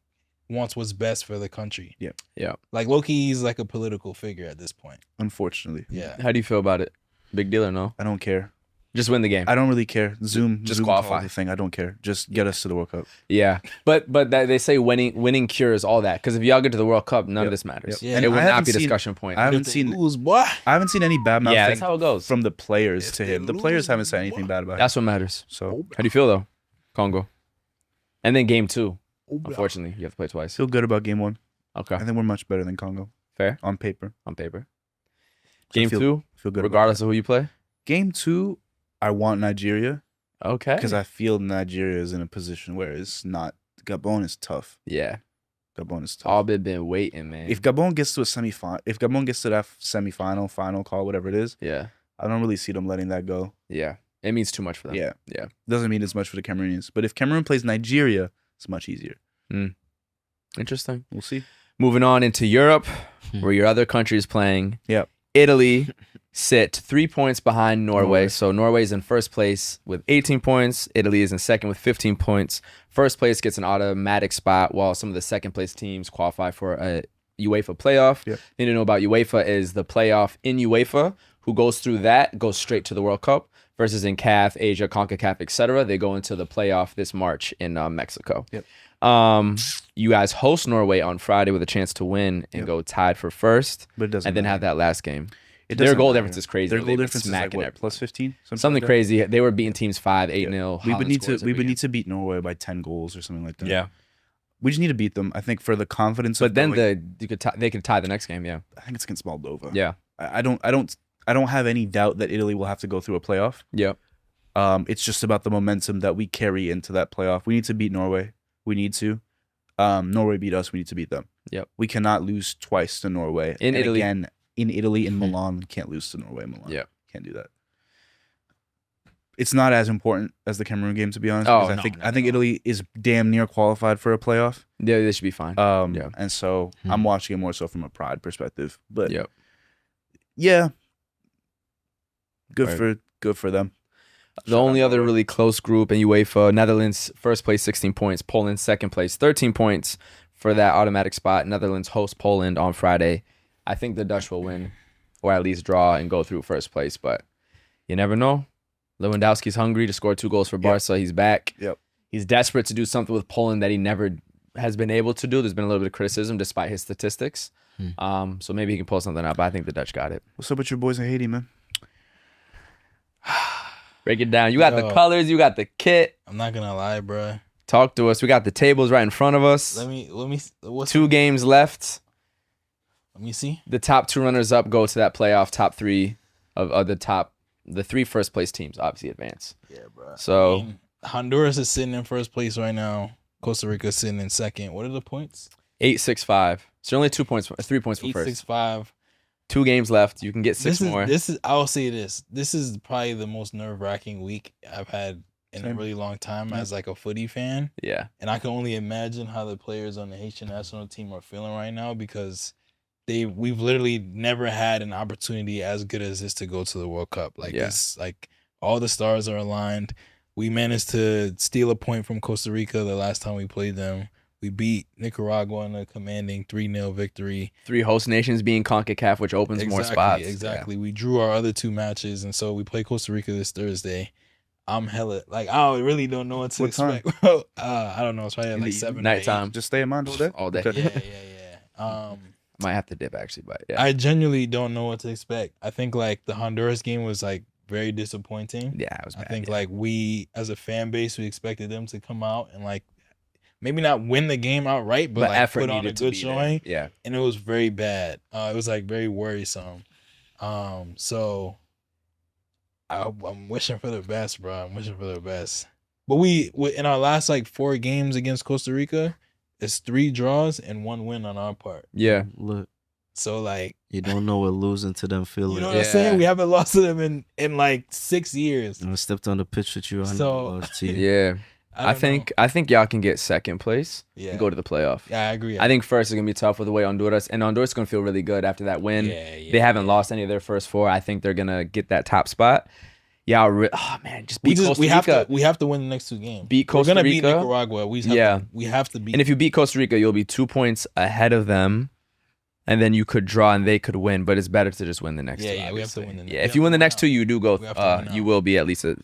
wants what's best for the country. Yeah. Yeah. Like low-key, he's like a political figure at this point. Unfortunately. Yeah. How do you feel about it? Big deal or no? I don't care. Just win the game. I don't really care. Zoom Just Zoom qualify. calls the thing. I don't care. Just get us to the World Cup. Yeah, but they say winning cures all that, because if y'all get to the World Cup, none of Yep. this matters. Yep. And Yeah, it would I not haven't be a seen- discussion point. I haven't If they seen lose, boy. I haven't seen any bad mouth Yeah, that's how it goes. from the players If to they him. The lose, players haven't said anything boy. bad about him. That's what matters. So How do you feel though, Congo? And then game 2. Oh, Unfortunately, you have to play twice. feel good about game 1. Okay, I think we're much better than Congo fair on paper. on paper. So Game feel 2, Feel good. regardless of who you play. Game 2, I want Nigeria Okay. because I feel Nigeria is in a position where it's not. Gabon is tough. Yeah, Gabon is tough. all been waiting, man. If Gabon gets to a semifinal, if Gabon gets to that semifinal, final call, whatever it is, yeah, I don't really see them letting that go. yeah, it means too much for them. Yeah. Yeah. Doesn't mean as much for the Cameroonians. But if Cameroon plays Nigeria, it's much easier. Interesting. We'll see. Moving on into Europe, where your other country is playing. Yep. Italy sit 3 points behind Norway. Norway. So Norway is in first place with 18 points. Italy is in second with 15 points. First place gets an automatic spot, while some of the second place teams qualify for a UEFA playoff. Yep. Thing to know about UEFA is the playoff in UEFA. Who goes through that goes straight to the World Cup. Versus in CAF, Asia, CONCACAF, etc., they go into the playoff this March in Mexico. Yep. You guys host Norway on Friday with a chance to win and Yep. go tied for first, But it doesn't and then matter. have that last game. It Their doesn't goal matter. difference is crazy. Their They've goal been difference is like smacking what, everyone. plus 15? Something like that? crazy. They were beating teams 5-8-0. We would Haaland need scores to we every would game. need to beat Norway by 10 goals or something like that. Yeah, We just need to beat them. I think for the confidence but of then going- they could tie the next game. Yeah, I think it's against Moldova. yeah, I don't have any doubt that Italy will have to go through a playoff. yeah. It's just about the momentum that we carry into that playoff. We need to beat Norway. We need to. Norway beat us. We need to beat them. Yep. We cannot lose twice to Norway. In And Italy. Again, in Italy, in Milan, we can't lose to Norway in Milan. Yep. Can't do that. It's not as important as the Cameroon game, to be honest. Oh, because no, I think Italy is damn near qualified for a playoff. Yeah, they should be fine. Yeah. And so I'm watching it more so from a pride perspective. But Yep. yeah, good Right. for them. The only other really close group in UEFA, Netherlands first place 16 points, Poland second place 13 points for that automatic spot. Netherlands host Poland on Friday. I think the Dutch will win, or at least draw and go through first place, but you never know. Lewandowski's hungry to score 2 goals for Barca. He's back. Yep. He's desperate to do something with Poland that he never has been able to do. There's been a little bit of criticism despite his statistics. So maybe he can pull something out, but I think the Dutch got it. What's up with your boys in Haiti, man? Break it down. You got the Yo. colors, you got the kit. I'm not gonna lie, bro. Talk to us. We got the tables right in front of us. Let me. What's 2 games left. Let me see. The top 2 runners up go to that playoff. Top 3 of the 3 first place teams obviously advance. Yeah, bro. So Honduras is sitting in first place right now. Costa Rica is sitting in second. What are the points? 8-6-5. So only 2 points, 3 points for first. 8-6-5. 2 games left. You can get 6 more. This is. I'll say this. This is probably the most nerve-wracking week I've had in a Same. really long time Yeah. as like a footy fan, Yeah, and I can only imagine how the players on the Haitian national team are feeling right now because we've literally never had an opportunity as good as this to go to the World Cup. Like Yeah. it's like all the stars are aligned. We managed to steal a point from Costa Rica the last time we played them. We beat Nicaragua in a commanding 3-0 victory. 3 host nations being CONCACAF, which opens more spots. Exactly. We drew our other 2 matches, and so we play Costa Rica this Thursday. I'm hella like I really don't know what to What time? expect. Bro. I don't know. It's probably at like 7 or 8. Nighttime. Just stay in mind all day. All day. Okay. Yeah. Might have to dip actually, but yeah. I genuinely don't know what to expect. I think like the Honduras game was like very disappointing. Yeah, it was I bad. think yeah. like we as a fan base, we expected them to come out and like maybe not win the game outright, but like effort put on a needed to good be there. showing. Yeah. And it was very bad. It was like very worrisome. So I'm wishing for the best, bro. I'm wishing for the best. But we in our last like 4 games against Costa Rica, it's 3 draws and 1 win on our part. Yeah. Look, So like, you don't know what losing to them feel you like. know what Yeah. I'm saying? We haven't lost to them in like 6 years. I stepped on the pitch with you. I So- lost to you. Yeah. I think y'all can get second place and go to the playoff. Yeah, I agree. I think first is gonna be tough with the way Honduras, and Honduras is gonna feel really good after that win. They haven't lost any of their first 4. I think they're gonna get that top spot. Yeah, oh man, just beat Costa Rica. We have to win the next 2 games. Beat Costa Rica. We're gonna beat Nicaragua. We have to beat. And if you beat Costa Rica, you'll be 2 points ahead of them, and then you could draw and they could win. But it's better to just win the next 2. Yeah, we have to win the next. Yeah, if you win the next 2, you do go. You will be at least a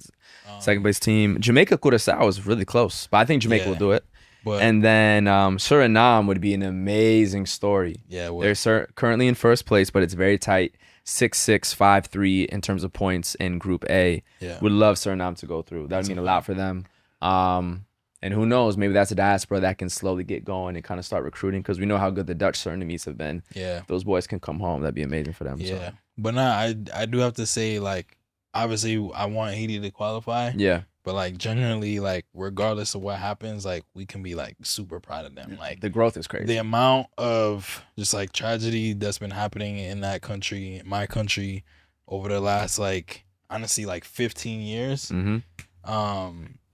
second place team. Jamaica Curaçao is really close, but I think Jamaica will do it. And then Suriname would be an amazing story. Yeah, they're currently in first place, but it's very tight. 6-6, 5-3 in terms of points in Group A. Yeah. Would love Suriname to go through. That would mean a lot for them. And who knows, maybe that's a diaspora that can slowly get going and kind of start recruiting, because we know how good the Dutch Surinamese have been. Yeah. If those boys can come home, that'd be amazing for them. Yeah. So. But I do have to say, like, obviously I want Haiti to qualify. Yeah. But like generally, like regardless of what happens, like we can be like super proud of them. Like the growth is crazy. The amount of just like tragedy that's been happening in that country, in my country, over the last like honestly like 15 years,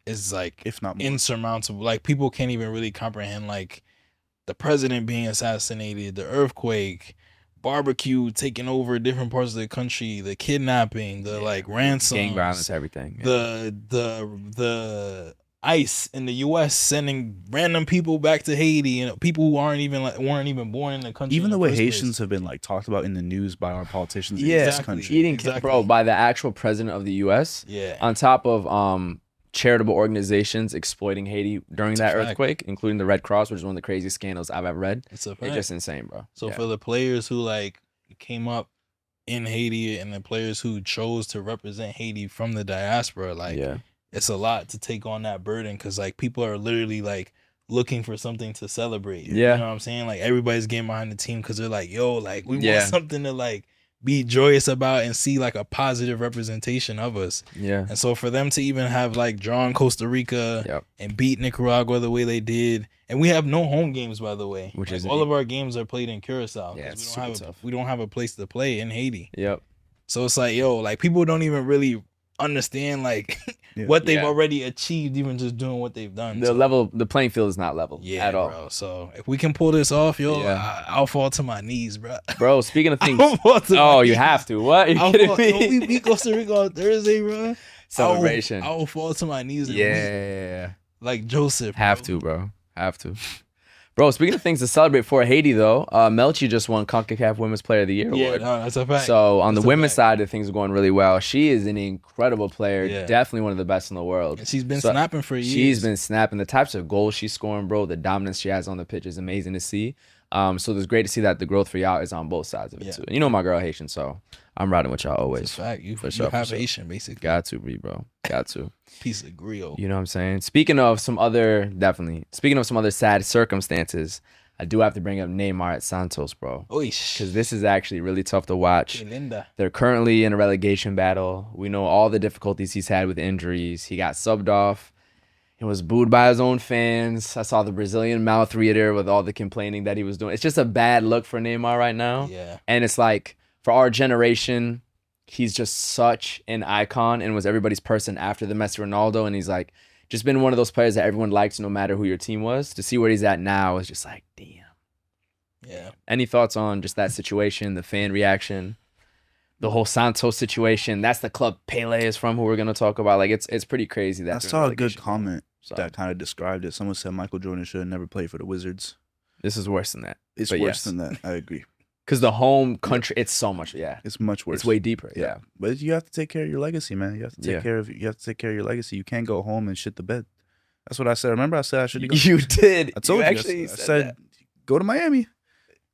is like if not more, insurmountable. Like people can't even really comprehend like the president being assassinated, the earthquake, barbecue taking over different parts of the country, the kidnapping, the like ransom, gang violence, everything. The ICE in the U.S. sending random people back to Haiti, and people who weren't even born in the country. Even the way Haitians have been like talked about in the news by our politicians in this country. Bro, by the actual president of the U.S. Yeah. On top of charitable organizations exploiting Haiti during that earthquake, including the Red Cross, which is one of the craziest scandals I've ever read. It's fact. It's just insane, bro. So for the players who like came up in Haiti and the players who chose to represent Haiti from the diaspora, like it's a lot to take on that burden, because like people are literally like looking for something to celebrate. You know what I'm saying? Like everybody's getting behind the team because they're like, yo, like we want something to like be joyous about and see like a positive representation of us. Yeah. And so for them to even have like drawn Costa Rica and beat Nicaragua the way they did, and we have no home games, by the way. Which like, is all of our games are played in Curacao. Yeah, it's we don't have a place to play in Haiti. Yep. So it's like, yo, like people don't even really understand like what they've already achieved, even just doing what they've done. The playing field is not level at all. Bro. So if we can pull this off, yo, I'll fall to my knees, bro. Bro, speaking of things, you have to. What? Are you kidding me? We beat Costa Rica on Thursday, bro. Celebration. I will fall to my knees. Yeah. Like Joseph. Have to, bro. Have to. Bro, speaking of things to celebrate for Haiti, though, Melchi just won CONCACAF Women's Player of the Year award. No, that's a fact. So on the women's side of things are going really well. She is an incredible player, definitely one of the best in the world. And she's been snapping for years. She's been snapping. The types of goals she's scoring, bro, the dominance she has on the pitch is amazing to see. So it's great to see that the growth for y'all is on both sides of it, too. And you know my girl Haitian, so I'm riding with y'all always. It's a fact. You sure, have Haitian, basically. Got to be, bro. Got to. Piece of grill. You know what I'm saying? Speaking of some other sad circumstances, I do have to bring up Neymar at Santos, bro. Because this is actually really tough to watch. They're currently in a relegation battle. We know all the difficulties he's had with injuries. He got subbed off. He was booed by his own fans. I saw the Brazilian mouth reader with all the complaining that he was doing. It's just a bad look for Neymar right now. Yeah. And it's like, for our generation, he's just such an icon and was everybody's person after the Messi Ronaldo. And he's like, just been one of those players that everyone likes no matter who your team was. To see where he's at now is just like, damn. Yeah. Any thoughts on just that situation, the fan reaction, the whole Santos situation? That's the club Pele is from, who we're going to talk about. Like, it's pretty crazy. That I saw a good comment that kind of described it. Someone said Michael Jordan should have never played for the Wizards. This is worse than that. It's worse than that. I agree. Because the home country, it's so much, it's much worse. It's way deeper, yeah. But you have to take care of your legacy, man. You have to take care of your legacy. You can't go home and shit the bed. That's what I said. Remember I said I should go. You did. I told you. Actually I said go to Miami.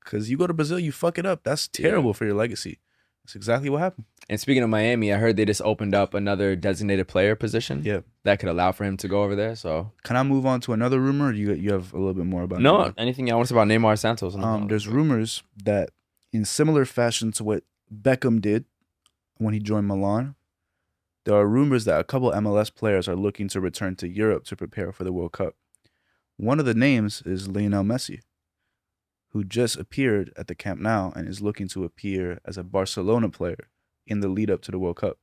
Because you go to Brazil, you fuck it up. That's terrible for your legacy. That's exactly what happened. And speaking of Miami, I heard they just opened up another designated player position. Yeah. That could allow for him to go over there. So can I move on to another rumor, or you have a little bit more about Neymar? Anything you want to say about Neymar Santos? There's rumors that in similar fashion to what Beckham did when he joined Milan, there are rumors that a couple MLS players are looking to return to Europe to prepare for the World Cup. One of the names is Lionel Messi, who just appeared at the Camp Nou and is looking to appear as a Barcelona player in the lead up to the World Cup.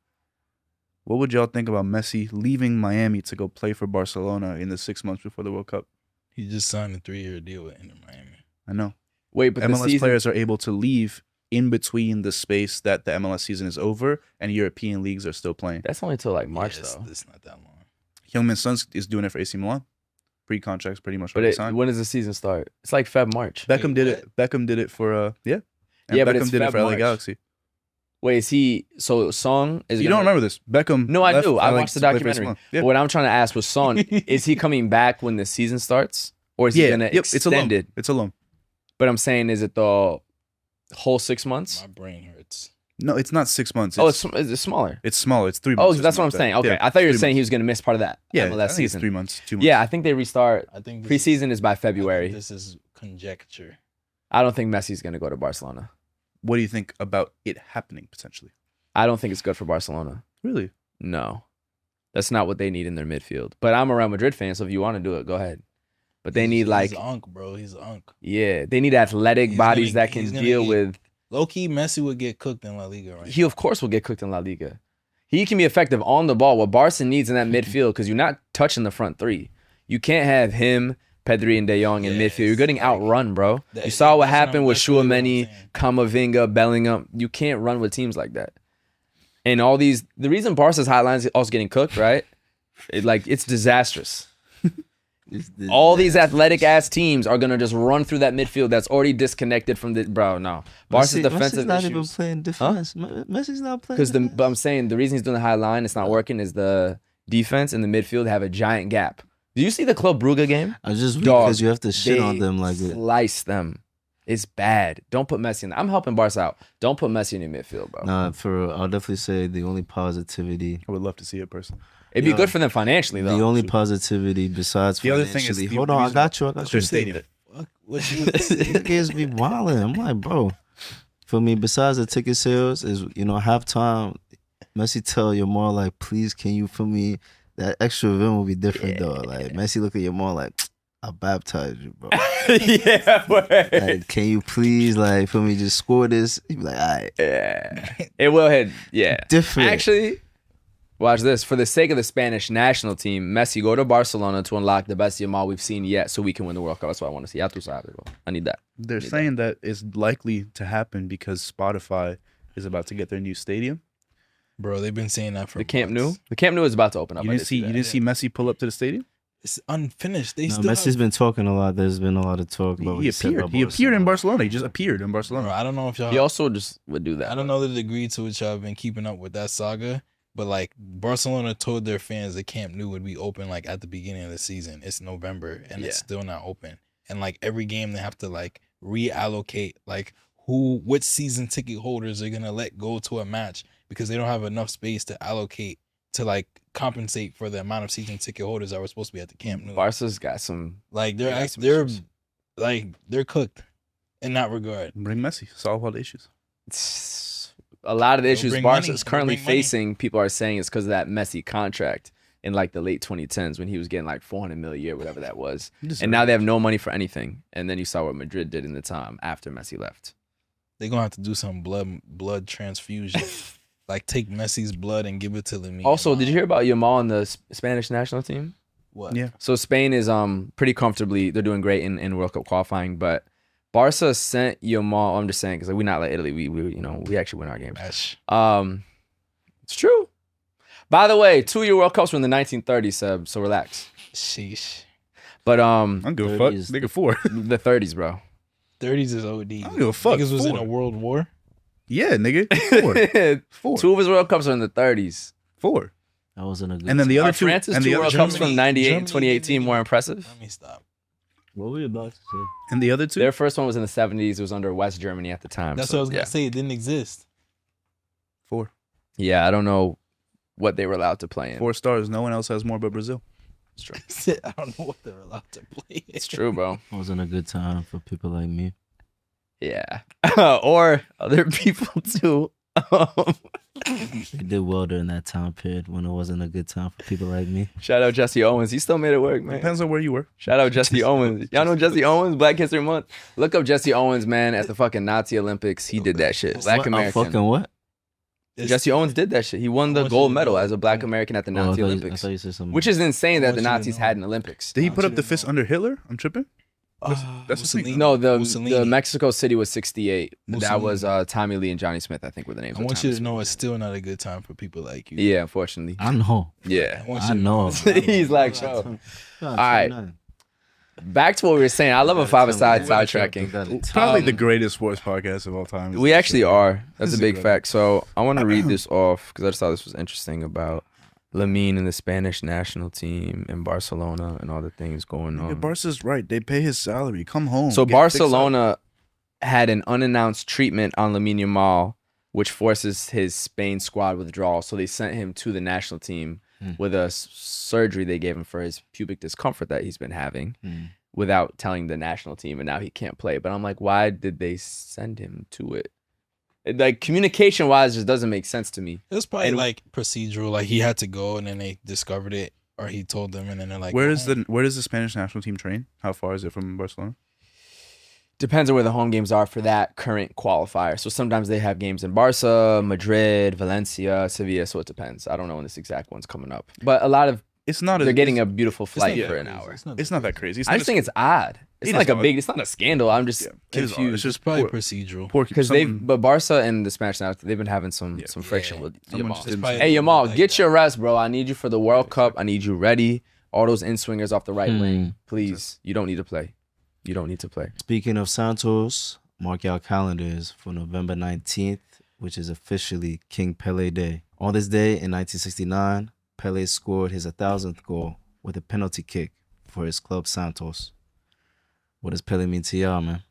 What would y'all think about Messi leaving Miami to go play for Barcelona in the 6 months before the World Cup? He just signed a 3-year deal with Inter Miami. I know. Wait, but MLS players are able to leave in between the space that the MLS season is over and European leagues are still playing. that's only till like March Yeah, though. it's not that long. Youngman Sons is doing it for AC Milan. Pre-contract's pretty much But already signed. when does the season start? It's like Feb, March. Beckham Wait, did it. Beckham did it for yeah. And Yeah, but Beckham it's did it Feb, for LA March. Galaxy. Wait, is he? So Song is. You don't remember this? Beckham. No, I left do. I LA watched the to play for AC documentary. Milan. Yeah. But what I'm trying to ask was, Son, is he coming back when the season starts, or is he Yeah. gonna Yep. It's a loan. extend it? It's a loan. But I'm saying, is it the whole 6 months? My brain hurts. No, it's not 6 months. Oh, it's smaller. It's smaller. It's 3 Oh, months. or that's what I'm something saying. like that. Okay, Yeah, I thought you were 3 saying he months. was gonna miss part of that Yeah, MLS I think it's season. 3 months. 2 months. Yeah, I think they restart. I think Preseason is by I think February. this is conjecture. I don't think Messi's gonna go to Barcelona. What do you think about it happening potentially? I don't think it's good for Barcelona. Really? No, that's not what they need in their midfield. But I'm a Real Madrid fan, so if you want to do it, go ahead. But they need He's unk, bro. He's unk. yeah, they need athletic He's bodies gonna- that can he's gonna deal get- with. Low key, Messi would get cooked in La Liga, right? He of course will get cooked in La Liga. He can be effective on the ball. What Barca needs in that midfield, because you're not touching the front three. You can't have him, Pedri, and De Jong in Yes, midfield. You're getting like- outrun, bro. That- You saw what that's happened with that's really what I'm Chouameni, saying. Camavinga, Bellingham. You can't run with teams like that. And all these, the reason Barca's hotline is also getting cooked, right? It's disastrous. All these athletic ass teams are gonna just run through that midfield that's already disconnected from the bro. No, Barca's defensive Messi's not even issues. playing defense. Messi's not playing. Because defense. but I'm saying the reason he's doing the high line, it's not working, is the defense and the midfield have a giant gap. Do you see the Club Brugge game? I just Dog, because you have to shit on They them like it. slice them. It's bad. Don't put Messi in. I'm helping Barca out. Don't put Messi in your midfield, bro. Nah, I'll definitely say the only positivity. I would love to see it personally. It'd be Yeah. good for them financially, though. The only positivity besides The other thing is financially- the hold on, I reason- got you. Their stadium. Fuck, what you Niggas be wilding. I'm like, bro. For me, besides the ticket sales, is halftime. Messi tell you more like, please, can you for me? That extra event will be different though. Like Messi look at you more like, I baptized you, bro. Yeah, word. Like, can you please for me just score this? You be like, all right, Yeah. It will hit. Yeah. different. Actually, watch this. For the sake of the Spanish national team, Messi go to Barcelona to unlock the best Yamal we've seen yet so we can win the World Cup. That's what I want to see. Ya tú sabes, bro. I need that. They're saying that it's likely to happen because Spotify is about to get their new stadium. Bro, they've been saying that for The Camp Nou? months. The Camp Nou is about to open up. You I didn't see that. you didn't see Messi pull up to the stadium? It's unfinished. They No, still Messi's have, been talking a lot. There's been a lot of talk about what He said appeared. about He appeared in Barcelona. Barcelona. He just appeared in bro, Barcelona. I don't know if y'all He also just would do that. I don't know the degree to which y'all have been keeping up with that saga, but Barcelona told their fans the Camp Nou would be open at the beginning of the season. It's November and it's still not open. And every game they have to reallocate which season ticket holders they're gonna let go to a match because they don't have enough space to allocate to compensate for the amount of season ticket holders that were supposed to be at the Camp Nou. Barca's got some. They're cooked in that regard. Bring Messi. Solve all the issues. A lot of the They'll issues bring Barca money. is currently They'll bring money. facing, people are saying, is because of that Messi contract in the late 2010s when he was getting 400 million a year, whatever that was. And now they have no money for anything. And then you saw what Madrid did in the time after Messi left. They're gonna have to do some blood transfusion. Take Messi's blood and give it to Lamine. Also, did you hear about Yamal and the Spanish national team? What? Yeah. So Spain is pretty comfortably, they're doing great in World Cup qualifying, but Barca sent Yamal. I'm just saying because we're not like Italy. We actually win our games. Ash. It's true. By the way, 2-year World Cups were in the 1930s, Seb. So relax. Sheesh. But I don't give a fuck. 30s. Nigga 4. the 30s, bro. 30s is OD. I don't give a fuck. Niggas was in 4. a world war. Yeah, nigga. 4. 4. 2 of his World Cups are in the 30s. 4. That wasn't a good. And then the time. other Are two. France's And 2 the other World Cups Germany- from 98 and Germany 2018 didn't more even- impressive? Let me stop. What were you about to say? And the other two. Their first one was in the 70s. It was under West Germany at the time. That's so, what I was gonna yeah. say. It didn't exist. 4. Yeah, I don't know what they were allowed to play in. 4 stars. No one else has more but Brazil. It's true. I don't know what they're allowed to play. It's true, bro. It wasn't a good time for people like me. Yeah. Or other people too. They did well during that time period when it wasn't a good time for people like me. Shout out Jesse Owens. He still made it work, man. Depends on where you were. Shout out Jesse Owens. Y'all know Jesse Owens? Black History Month. Look up Jesse Owens, man, at the fucking Nazi Olympics. He did that shit. Black What? American. Fucking what? Jesse Owens did that shit. He won the want you gold to medal know. as a black American at the I Nazi thought Olympics. you said something. Which is insane I that the want you to Nazis know. had an Olympics. Did he I put want up the you to fist know. under Hitler? I'm tripping. That's the thing. Mussolini. No, the Mussolini. Mexico City was 68. That Mussolini. was Tommy Lee and Johnny Smith, I think, were the names. I of want Tommy you to Smith. know it's still not a good time for people like you. Yeah, unfortunately. I know. Yeah. want I you to know. He's like, bro. All right. Back to what we were saying. I love a five-a-side sidetracking. Probably the greatest sports podcast of all time. We actually are. That's This a is big good. fact. So I want to read this off because I just thought this was interesting about Lamine and the Spanish national team and Barcelona and all the things going Yeah, on. Barca's right. They pay his salary. Come home. So Get fixed up. Barcelona had an unannounced treatment on Lamine Yamal, which forces his Spain squad withdrawal. So they sent him to the national team with a surgery they gave him for his pubic discomfort that he's been having without telling the national team, and now he can't play. But I'm like, why did they send him to it? Like, communication-wise, just doesn't make sense to me. It was probably And- like procedural. Like he had to go, and then they discovered it, or he told them, and then they're like, Where "Oh." does the Spanish national team train? How far is it from Barcelona? Depends on where the home games are for that current qualifier. So sometimes they have games in Barca, Madrid, Valencia, Sevilla. So it depends. I don't know when this exact one's coming up. But a lot of It's not. they're getting a It's, beautiful It's not flight that for an crazy. hour. it's not that crazy. It's I not just think it's odd. It's It not is like a odd. big. It's not a scandal. I'm just Yeah, it is odd. confused. It's just It's probably poor- procedural. poor Because something- but Barca and the Spanish now they've been having some friction Yeah. with Someone Yamal. just didn't- probably Hey a little Yamal, bit like get that. your rest, bro. I need you for the World Cup. I need you ready. All those in swingers off the right wing, please. You don't need to play. You don't need to play. Speaking of Santos, mark your calendars for November 19th, which is officially King Pele Day. On this day in 1969, Pele scored his 1,000th goal with a penalty kick for his club Santos. What does Pele mean to y'all, man?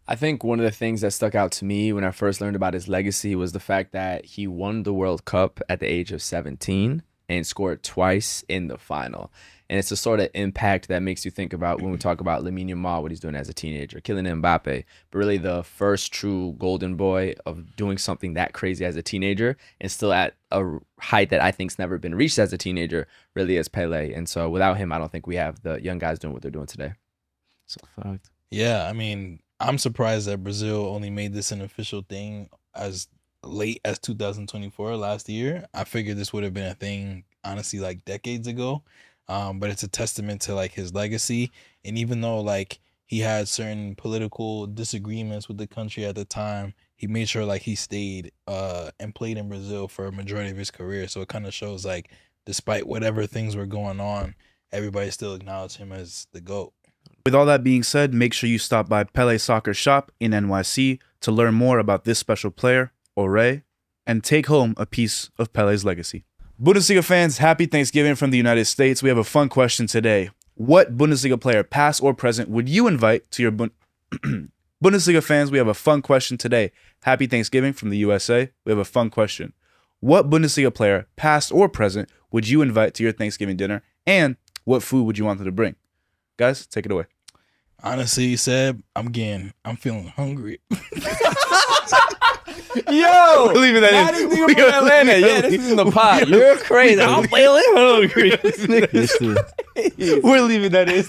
I think one of the things that stuck out to me when I first learned about his legacy was the fact that he won the World Cup at the age of 17 and scored twice in the final. And it's the sort of impact that makes you think about when we talk about Lamine Yamal, what he's doing as a teenager, Kylian Mbappe, but really the first true golden boy of doing something that crazy as a teenager and still at a height that I think's never been reached as a teenager, really is Pele. And so without him, I don't think we have the young guys doing what they're doing today. It's a fact. Yeah, I mean, I'm surprised that Brazil only made this an official thing as late as 2024 last year. I figured this would have been a thing, honestly, like decades ago. But it's a testament to like his legacy. And even though like he had certain political disagreements with the country at the time, he made sure like he stayed and played in Brazil for a majority of his career. So it kind of shows like despite whatever things were going on, everybody still acknowledged him as the GOAT. With all that being said, make sure you stop by Pele Soccer Shop in NYC to learn more about this special player, Ore, and take home a piece of Pele's legacy. Bundesliga fans, happy Thanksgiving from the United States. We have a fun question today. What Bundesliga player, past or present, would you invite to your Bundesliga fans, we have a fun question today. Happy Thanksgiving from the USA. We have a fun question. What Bundesliga player, past or present, would you invite to your Thanksgiving dinner? And what food would you want them to bring? Guys, take it away. Honestly, Seb, I'm feeling hungry. Yo, We're leaving that in. Nigga from Atlanta. Yeah, this is in the pot. You're crazy. I'm feeling hungry. This nigga- We're leaving that in.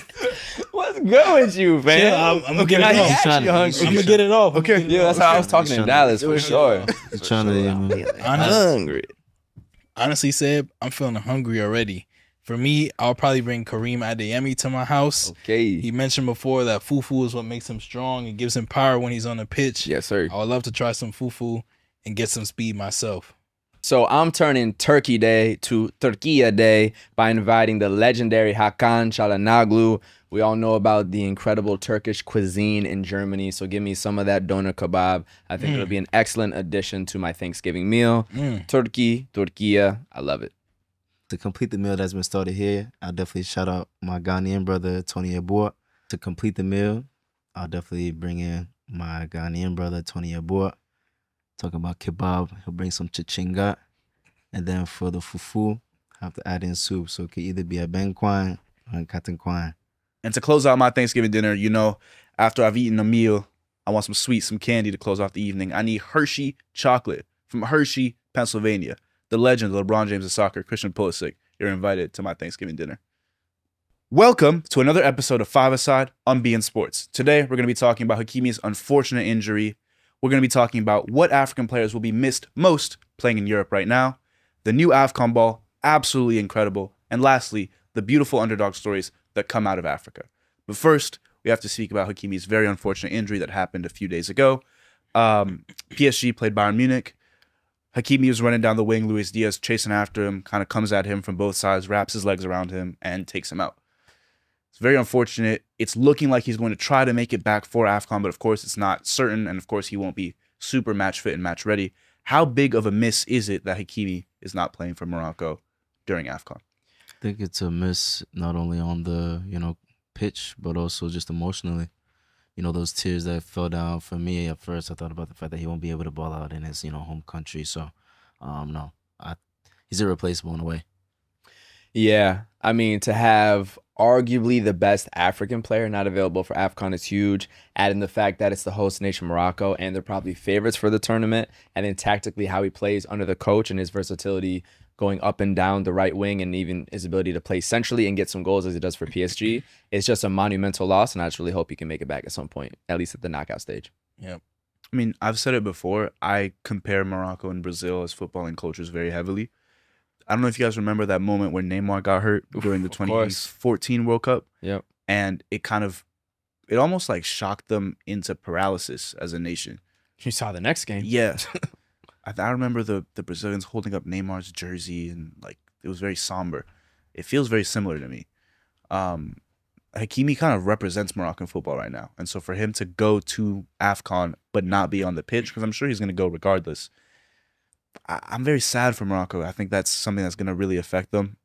What's good with you, man? Yeah, I'm gonna get it Now he off. actually hungry. I'm gonna get it off. Okay. Yeah, that's how I was talking in Dallas for sure. He's trying to, Hungry. Honestly, Seb, I'm feeling hungry already. For me, I'll probably bring Kareem Adeyemi to my house. Okay. He mentioned before that fufu is what makes him strong and gives him power when he's on the pitch. Yes, sir. I would love to try some fufu and get some speed myself. So I'm turning Turkey Day to Turkiya Day by inviting the legendary Hakan Çalhanoğlu. We all know about the incredible Turkish cuisine in Germany, so give me some of that doner kebab. I think it'll be an excellent addition to my Thanksgiving meal. Turkey, Turkiya, I love it. To complete the meal that's been started here, I'll definitely shout out my Ghanaian brother, Tony Abort. To complete the meal, I'll definitely bring in my Ghanaian brother, Tony Abort. Talking about kebab, he'll bring some chichinga. And then for the fufu, I have to add in soup. So it could either be a bengquan or a katankwan. And to close out my Thanksgiving dinner, you know, after I've eaten a meal, I want some sweet, some candy to close off the evening. I need Hershey chocolate from Hershey, Pennsylvania. The legend of LeBron James of soccer, Christian Pulisic. You're invited to my Thanksgiving dinner. Welcome to another episode of Five Aside on beIN Sports. Today, we're going to be talking about Hakimi's unfortunate injury. we're going to be talking about what African players will be missed most playing in Europe right now, the new AFCON ball, absolutely incredible, and lastly, the beautiful underdog stories that come out of Africa. But first, we have to speak about Hakimi's very unfortunate injury that happened a few days ago. PSG played Bayern Munich. Hakimi was running down the wing. Luis Diaz chasing after him, kind of comes at him from both sides, wraps his legs around him, and takes him out. It's very unfortunate. It's looking like he's going to try to make it back for AFCON, but of course it's not certain, and of course he won't be super match fit and match ready. How big of a miss is it that Hakimi is not playing for Morocco during AFCON? I think it's a miss not only on the, pitch, but also just emotionally. Those tears that fell down for me at first, I thought about the fact that he won't be able to ball out in his, home country. So, no, he's irreplaceable in a way. Yeah, I mean, to have arguably the best African player not available for AFCON is huge. Adding the fact that it's the host nation Morocco, and they're probably favorites for the tournament, and then tactically how he plays under the coach and his versatility going up and down the right wing, and even his ability to play centrally and get some goals as he does for PSG, it's just a monumental loss, and I just really hope he can make it back at some point, at least at the knockout stage. Yep. I mean, I've said it before. I compare Morocco and Brazil as footballing cultures very heavily. I don't know if you guys remember that moment when Neymar got hurt during the 2014 World Cup. Yep. And it almost like shocked them into paralysis as a nation. You saw the next game. Yeah. I remember the Brazilians holding up Neymar's jersey, and like it was very somber. It feels very similar to me. Hakimi kind of represents Moroccan football right now. And so for him to go to AFCON but not be on the pitch, because I'm sure he's going to go regardless, I'm very sad for Morocco. I think that's something that's going to really affect them.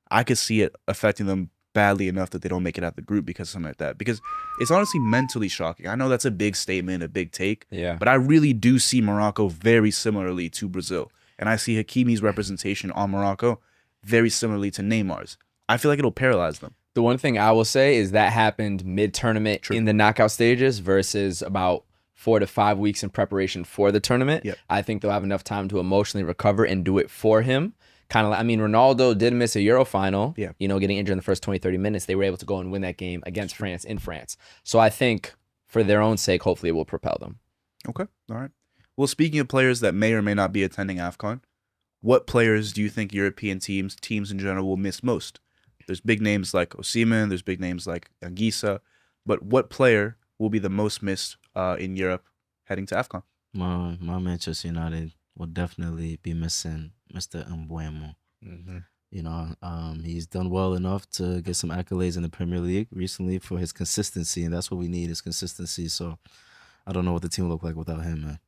I could see it affecting them badly enough that they don't make it out the group because of something like that. Because it's honestly mentally shocking. I know that's a big statement, a big take. Yeah. But I really do see Morocco very similarly to Brazil. And I see Hakimi's representation on Morocco very similarly to Neymar's. I feel like it'll paralyze them. The one thing I will say is that happened mid-tournament in the knockout stages versus about 4 to 5 weeks in preparation for the tournament. Yep. I think they'll have enough time to emotionally recover and do it for him. Kind of like, Ronaldo did miss a Euro final, getting injured in the first 20, 30 minutes. They were able to go and win that game against France in France. So I think for their own sake, hopefully it will propel them. Okay. All right. Well, speaking of players that may or may not be attending AFCON, what players do you think European teams in general will miss most? There's big names like Osimhen, there's big names like Anguissa, but what player will be the most missed in Europe heading to AFCON? My Manchester United will definitely be missing Mr. Mbeumo. Mm-hmm. He's done well enough to get some accolades in the Premier League recently for his consistency, and that's what we need is consistency. So I don't know what the team will look like without him, man.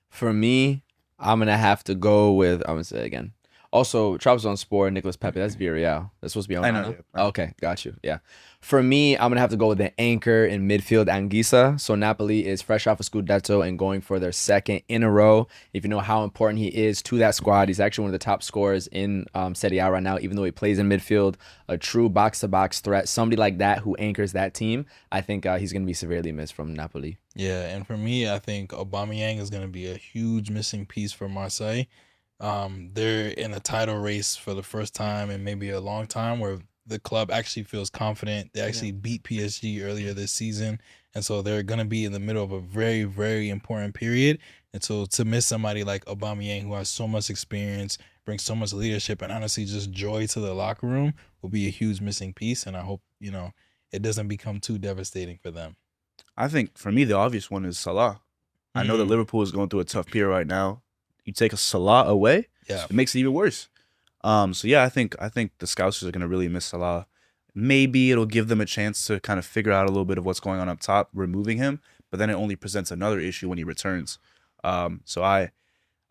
For me, I'm going to have to go with, I'm going to say it again. Also, Trabzonspor, Nicolas Pepe, that's Villarreal. That's supposed to be on. I know. Oh, okay, got you. Yeah. For me, I'm going to have to go with the anchor in midfield, Anguissa. So Napoli is fresh off a Scudetto and going for their second in a row. If you know how important he is to that squad, he's actually one of the top scorers in Serie A right now, even though he plays in midfield. A true box-to-box threat. Somebody like that who anchors that team, I think he's going to be severely missed from Napoli. Yeah, and for me, I think Aubameyang is going to be a huge missing piece for Marseille. They're in a title race for the first time in maybe a long time where the club actually feels confident. They actually beat PSG earlier this season. And so they're going to be in the middle of a very, very important period. And so to miss somebody like Aubameyang, who has so much experience, brings so much leadership, and honestly just joy to the locker room, will be a huge missing piece. And I hope, it doesn't become too devastating for them. I think for me, the obvious one is Salah. I know that Liverpool is going through a tough period right now. You take a Salah away, it makes it even worse. I think the Scousers are going to really miss Salah. Maybe it'll give them a chance to kind of figure out a little bit of what's going on up top, removing him, but then it only presents another issue when he returns. I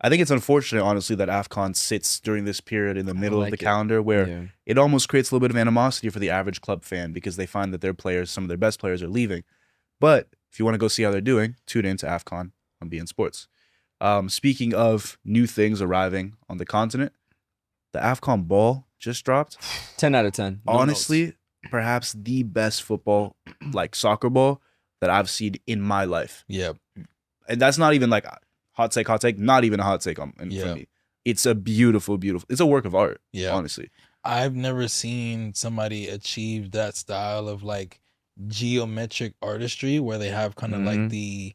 think it's unfortunate, honestly, that AFCON sits during this period in the middle of the calendar where it almost creates a little bit of animosity for the average club fan because they find that their players, some of their best players, are leaving. But if you want to go see how they're doing, tune in to AFCON on beIN Sports. Speaking of new things arriving on the continent, the AFCON ball just dropped. 10 out of 10. No Honestly, notes. Perhaps the best football, like soccer ball, that I've seen in my life. Yeah. And that's not even like hot take, not even a hot take for me. It's a beautiful, it's a work of art, honestly. I've never seen somebody achieve that style of like geometric artistry where they have kind of like the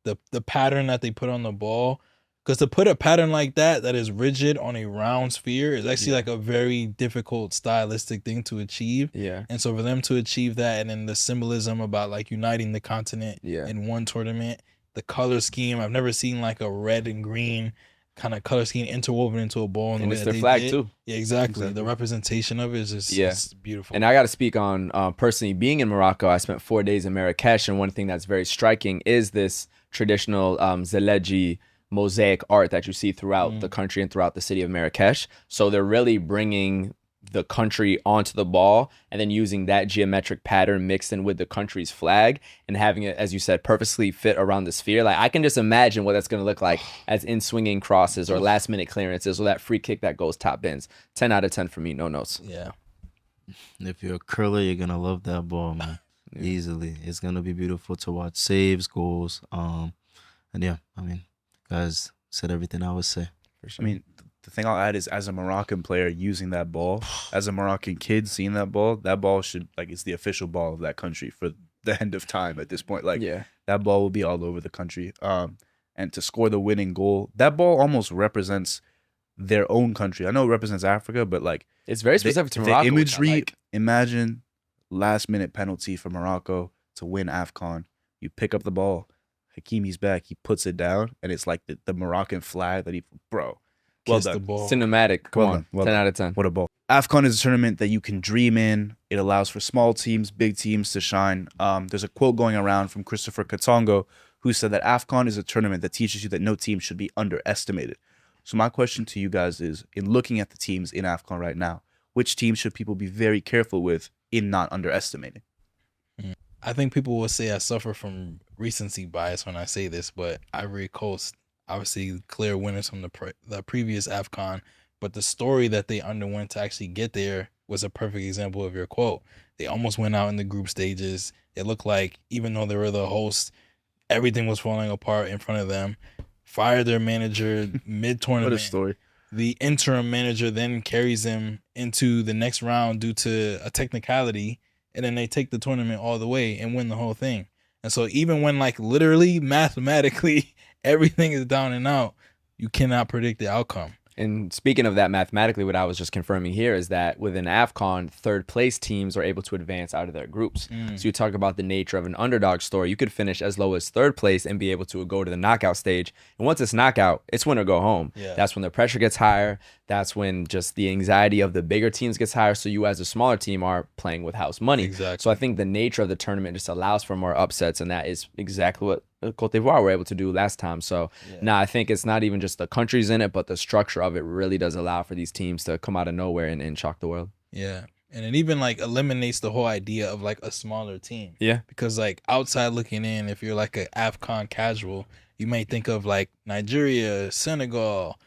the pattern that they put on the ball. Because to put a pattern like that is rigid on a round sphere is actually like a very difficult stylistic thing to achieve. Yeah. And so for them to achieve that, and then the symbolism about like uniting the continent Yeah. in one tournament, the color scheme, I've never seen like a red and green kind of color scheme interwoven into a ball. And it's their flag too. Yeah, exactly. The representation of it is just it's beautiful. And I got to speak on personally being in Morocco. I spent 4 days in Marrakesh, and one thing that's very striking is this traditional Zeleji mosaic art that you see throughout the country and throughout the city of Marrakesh. So they're really bringing the country onto the ball and then using that geometric pattern mixed in with the country's flag and having it, as you said, purposely fit around the sphere. Like I can just imagine what that's going to look like as in swinging crosses or last minute clearances or that free kick that goes top bins. 10 out of 10 for me, no notes. Yeah. If you're a curler, you're gonna love that ball, man. Easily. It's gonna be beautiful to watch. Saves, goals. And yeah, I mean, guys said everything I would say. For sure. I mean, the thing I'll add is as a Moroccan player using that ball, as a Moroccan kid seeing that ball should, like, it's the official ball of that country for the end of time at this point. Like, that ball will be all over the country. And to score the winning goal, that ball almost represents their own country. I know it represents Africa, but like, it's very specific to Morocco. The imagery, imagine last minute penalty for Morocco to win AFCON. You pick up the ball, Hakimi's back, he puts it down, and it's like the Moroccan flag that well done. The ball. Cinematic. Come on. 10 out of 10. What a ball. AFCON is a tournament that you can dream in. It allows for small teams, big teams to shine. There's a quote going around from Christopher Katongo who said that AFCON is a tournament that teaches you that no team should be underestimated. So my question to you guys is, in looking at the teams in AFCON right now, which team should people be very careful with in not underestimating? I think people will say I suffer from recency bias when I say this, but Ivory Coast, obviously clear winners from the previous AFCON, but the story that they underwent to actually get there was a perfect example of your quote. They almost went out in the group stages. It looked like even though they were the host, everything was falling apart in front of them. Fired their manager mid-tournament. What a story. The interim manager then carries them into the next round due to a technicality, and then they take the tournament all the way and win the whole thing. And so even when like literally mathematically everything is down and out, you cannot predict the outcome. And speaking of that mathematically, what I was just confirming here is that within AFCON, third place teams are able to advance out of their groups. So you talk about the nature of an underdog story. You could finish as low as third place and be able to go to the knockout stage. And once it's knockout, it's win or go home. Yeah. That's when the pressure gets higher. That's when just the anxiety of the bigger teams gets higher. So you as a smaller team are playing with house money. Exactly. So I think the nature of the tournament just allows for more upsets. And that is exactly what Cote d'Ivoire were able to do last time. So I think it's not even just the countries in it, but the structure of it really does allow for these teams to come out of nowhere and shock the world. Yeah. And it even like eliminates the whole idea of like a smaller team. Yeah. Because like outside looking in, if you're like an AFCON casual, you may think of like Nigeria, Senegal,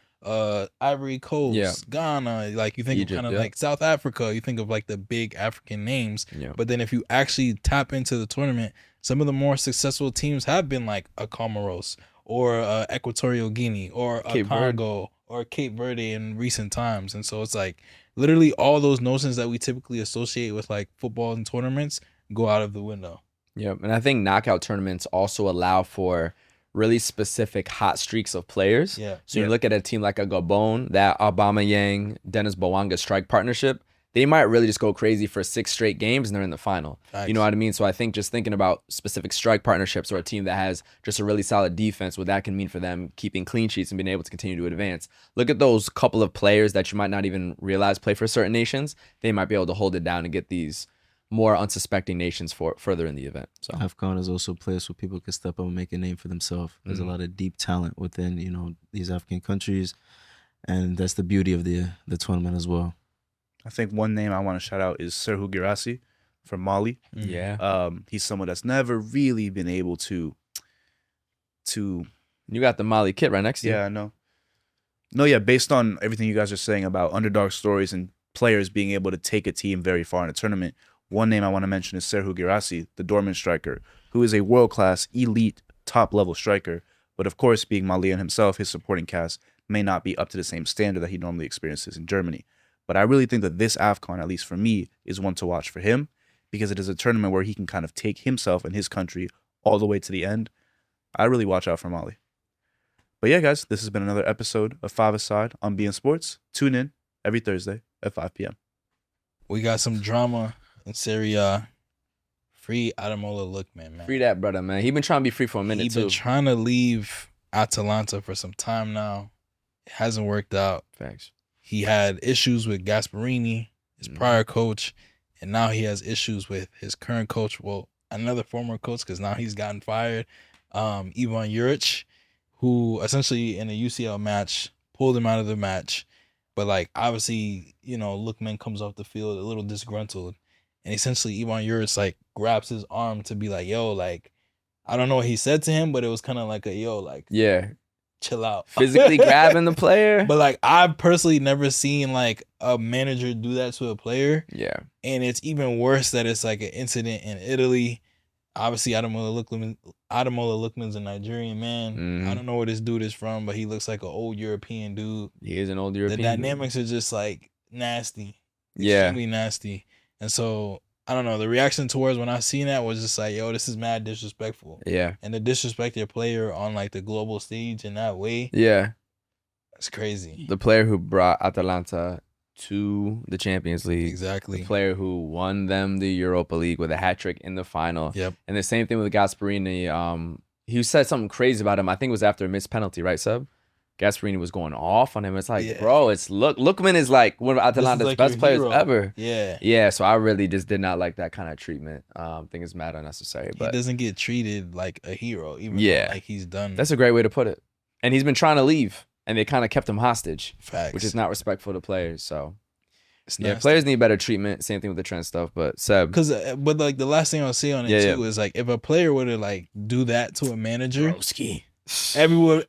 Ivory Coast, Ghana, like you think Egypt, of kind of like South Africa, you think of like the big African names. Yeah. But then if you actually tap into the tournament, some of the more successful teams have been like a Comoros or Equatorial Guinea or a Congo or Cape Verde in recent times. And so it's like literally all those notions that we typically associate with like football and tournaments go out of the window. Yeah, and I think knockout tournaments also allow for really specific hot streaks of players. Yeah. So you look at a team like a Gabon, that Aubameyang, Dennis Bowanga strike partnership, they might really just go crazy for 6 straight games and they're in the final. Nice. You know what I mean? So I think just thinking about specific strike partnerships or a team that has just a really solid defense, what that can mean for them keeping clean sheets and being able to continue to advance. Look at those couple of players that you might not even realize play for certain nations. They might be able to hold it down and get these more unsuspecting nations for further in the event. So AFCON is also a place where people can step up and make a name for themselves. There's a lot of deep talent within, you know, these African countries, and that's the beauty of the tournament as well. I think one name I want to shout out is Serhou Guirassy from Mali. yeah. He's someone that's never really been able to You got the Mali kit right next to you. Yeah, I know. No, yeah, based on everything you guys are saying about underdog stories and players being able to take a team very far in a tournament, one name I want to mention is Serhou Guirassy, the Dortmund striker, who is a world-class, elite, top-level striker. But of course, being Malian himself, his supporting cast may not be up to the same standard that he normally experiences in Germany. But I really think that this AFCON, at least for me, is one to watch for him because it is a tournament where he can kind of take himself and his country all the way to the end. I really watch out for Molly. But yeah, guys, this has been another episode of Five Aside on beIN Sports. Tune in every Thursday at 5 p.m. We got some drama in Serie A. Free Ademola Lookman, man. Free that brother, man. He been trying to be free for a minute, He been trying to leave Atalanta for some time now. It hasn't worked out. Thanks. He had issues with Gasparini, his prior coach, and now he has issues with his current coach. Well, another former coach, because now he's gotten fired. Ivan Juric, who essentially in a UCL match pulled him out of the match. But like obviously, you know, Lookman comes off the field a little disgruntled. And essentially Ivan Juric like grabs his arm to be like, yo, like, I don't know what he said to him, but it was kind of like a, yo, like, Yeah. chill out. Physically grabbing the player. But like, I've personally never seen like a manager do that to a player. Yeah. And it's even worse that it's like an incident in Italy. Obviously, Ademola Lookman's a Nigerian man. Mhm. I don't know where this dude is from, but he looks like an old European dude. He is an old European. The dynamics are just like nasty. Yeah. Extremely nasty. And so, I don't know, the reaction towards when I seen that was just like, yo, this is mad disrespectful. Yeah. And to disrespect your player on like the global stage in that way, Yeah. that's crazy. The player who brought Atalanta to the Champions League. Exactly. The player who won them the Europa League with a hat trick in the final. Yep. And the same thing with Gasparini. He said something crazy about him. I think it was after a missed penalty, right, Seb? Gasparini was going off on him. It's like, bro, it's Lookman is like one of Atalanta's like best players hero. ever. Yeah. Yeah, so I really just did not like that kind of treatment. I think it's mad unnecessary. He But doesn't get treated like a hero, even Yeah. though, like he's done. that's a great way to put it. And he's been trying to leave, and they kind of kept him hostage, facts. which is not respectful to players. So It's yeah, nasty. players need better treatment. Same thing with the Trent stuff. But Seb, Because, but like the last thing I'll say on it Yeah, too is like if a player were to like do that to a manager, Broski.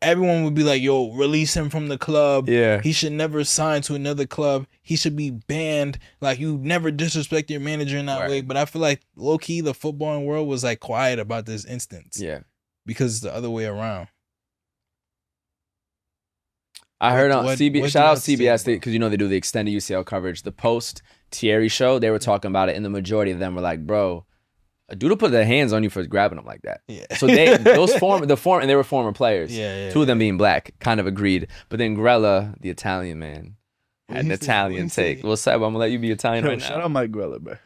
everyone would be like, yo, release him from the club. Yeah. He should never sign to another club. He should be banned. Like, you never disrespect your manager in that Right. way. But I feel like low key the footballing world was like quiet about this instance. Yeah. Because it's the other way around. I heard on what do CBS. you Shout out have to say, CBS bro? because you know they do the extended UCL coverage. The post Thierry show, they were talking about it, and the majority of them were like, "Bro, a dude will put their hands on you for grabbing them like that." Yeah. So they and they were former players. Yeah, Two of them being black, kind of agreed. But then Grella, the Italian man, had an What he say? Italian What he say? take. Well, Seb, I'm gonna let you be Italian right Shout now. out Mike Grella, bro.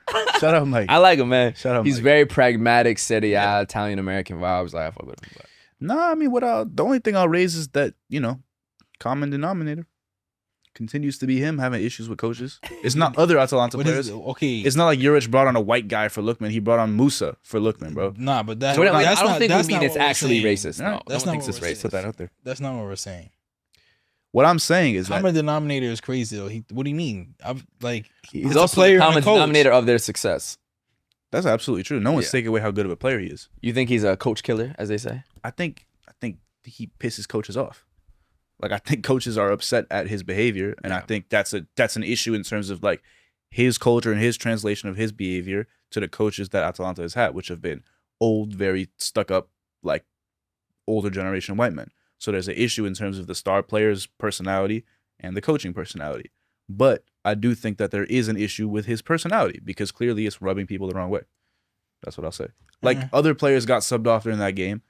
Shout out Mike. I like him, man. Shout out He's Mike. very pragmatic, Serie A, Italian American vibes. Like I fuck with him. But. Nah, I mean, the only thing I'll raise is that, you know, common denominator continues to be him having issues with coaches. It's not other Atalanta What players. is okay? It's not like Juric brought on a white guy for Lookman. He brought on Musa for Lookman, bro. Nah, but that, So I that's don't not, think that's we mean not it's what we're actually saying. racist. No, No, that's no one not thinks what it's we're racist. saying. Put that out there. That's not what we're saying. What I'm saying is that Common denominator is crazy though. What do you mean? He's It's a also player the and a common coach. denominator of their success. that's absolutely true. No one's Yeah. taking away how good of a player he is. You think he's a coach killer, as they say? I think he pisses coaches off. Like I think coaches are upset at his behavior, and I Yeah. think that's an issue in terms of like his culture and his translation of his behavior to the coaches that Atalanta has had, which have been old, very stuck up, like older generation white men. So there's an issue in terms of the star player's personality and the coaching personality. But I do think that there is an issue with his personality because clearly it's rubbing people the wrong way. That's what I'll say. Like other players got subbed off during that game,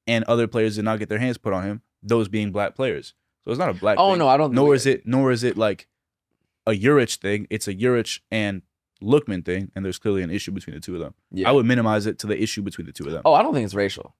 and other players did not get their hands put on him. Those being black players. So it's not a black. Oh thing. no, I don't. Nor is it like a Juric thing. It's a Juric and Lookman thing, and there's clearly an issue between the two of them. Yeah. I would minimize it to the issue between the two of them. Oh, I don't think it's racial.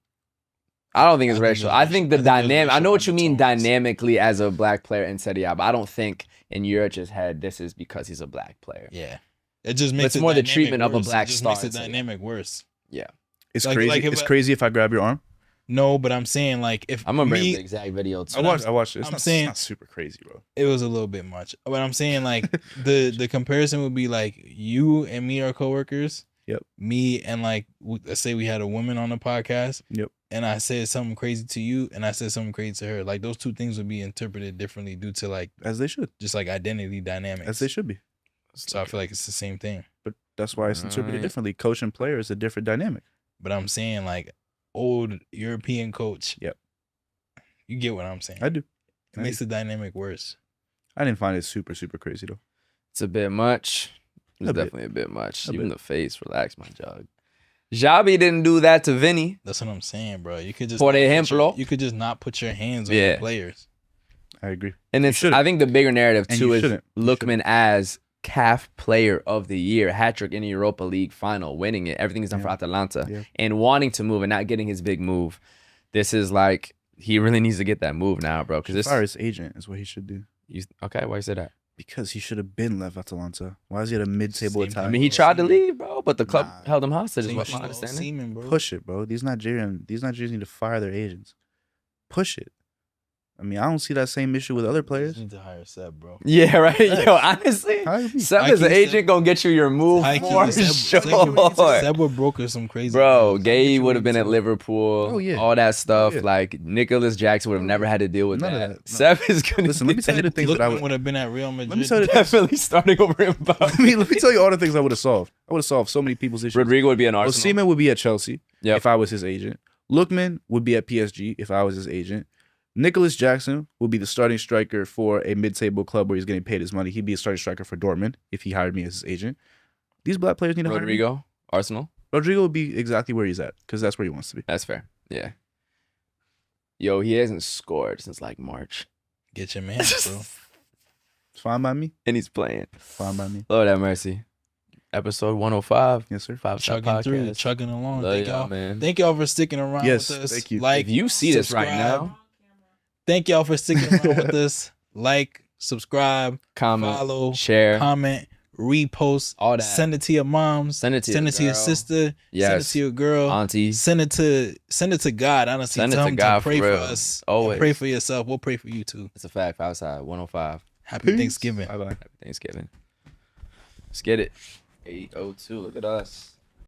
I don't think it's I think racial. there's I racial. think the I think there's dynamic. I know what you racial mean undertones. dynamically as a black player in Serie A, but I don't think in Juric's head this is because he's a black player. Yeah. It just makes It's it more the dynamic treatment of a worse. black It just star, makes it so yeah. dynamic worse. Yeah. It's like- crazy. like if it's I- crazy if I grab your arm. No, but I'm saying like if I'm gonna bring me, the exact video too. I watched it. It's I'm not, saying- it's not super crazy, bro. it was a little bit much. But I'm saying like the comparison would be like you and me are coworkers. Yep. Me and like let's say we had a woman on the podcast. Yep. And I said something crazy to you, and I said something crazy to her. Like those two things would be interpreted differently due to like As they should. just like identity dynamics. As they should be. So I feel like it's the same thing. But that's why it's interpreted Alright. differently. Coach and player is a different dynamic. But I'm saying like old European coach. Yep. You get what I'm saying. I do. It makes the dynamic worse. I didn't find it super, super crazy though. It's a bit much. It's A bit. definitely a bit much. A Even bit. the face, relax, my jog. Xabi didn't do that to Vinny. That's what I'm saying, bro. You could just Por ejemplo. you could just not put your hands on Yeah. your players. I agree. And it's, I think the bigger narrative And too you is shouldn't. You Lookman as CAF Player of the Year, hat trick in the Europa League final, winning it. Everything is done for Atalanta, and wanting to move and not getting his big move. This is like he really needs to get that move now, bro. Because this Fire his agent is what he should do. Okay, why you say that? Because he should have been left Atalanta. Why is he at a mid-table Same Italian? I mean, he tried to leave, bro, but the club Nah. held him hostage. Is Same what shit my with understanding. Seaman, bro. Push it, bro. These Nigerians need to fire their agents. Push it. I mean, I don't see that same issue with other You players. need to hire Seb, bro. Yeah, right. Yo, honestly, Hire me. Seb is an Seb- agent gonna get you your move for sure. Seb would broker some crazy. Bro, deals. Gay would have been at Liverpool. Oh, yeah. All that stuff. Oh, yeah. Like Nicholas Jackson would have never had to deal with None of that. that. No. Seb is gonna Listen, let me tell you the things that I Lookman would. would have been at Real Madrid. Let me tell you the definitely starting over him. let me tell you all the things I would have solved. I would have solved so many people's issues. Rodrigo would be an Arsenal. Seaman would be at Chelsea Yep. if I was his agent. Lookman would be at PSG if I was his agent. Nicholas Jackson would be the starting striker for a mid-table club where he's getting paid his money. He'd be a starting striker for Dortmund if he hired me as his agent. These black players need to hire me. Rodrigo, Arsenal. Rodrigo would be exactly where he's at because that's where he wants to be. That's fair. Yeah. Yo, he hasn't scored since like March. Get your man, bro. It's fine by me. And he's playing. Fine by me. Lord have mercy. Episode 105. Yes, sir. 5-star Chugging through, podcast. chugging along. Love Thank y'all, y'all, man. thank y'all for sticking around Yes, with us. thank you. Like, If you see this right subscribe. now, Thank y'all for sticking around with us. Like, subscribe, comment, follow, share, comment, repost, all that. send it to your moms, Send it to your your girl. sister, send it Yes. to your girl, Auntie. send it to God. Honestly, Send it tell to him God to pray for for real. us. Always. Pray for yourself. We'll pray for you too. It's a fact. Outside 105. Happy Thanksgiving. Bye-bye. Happy Thanksgiving. Let's get it. 8:02. Look at us.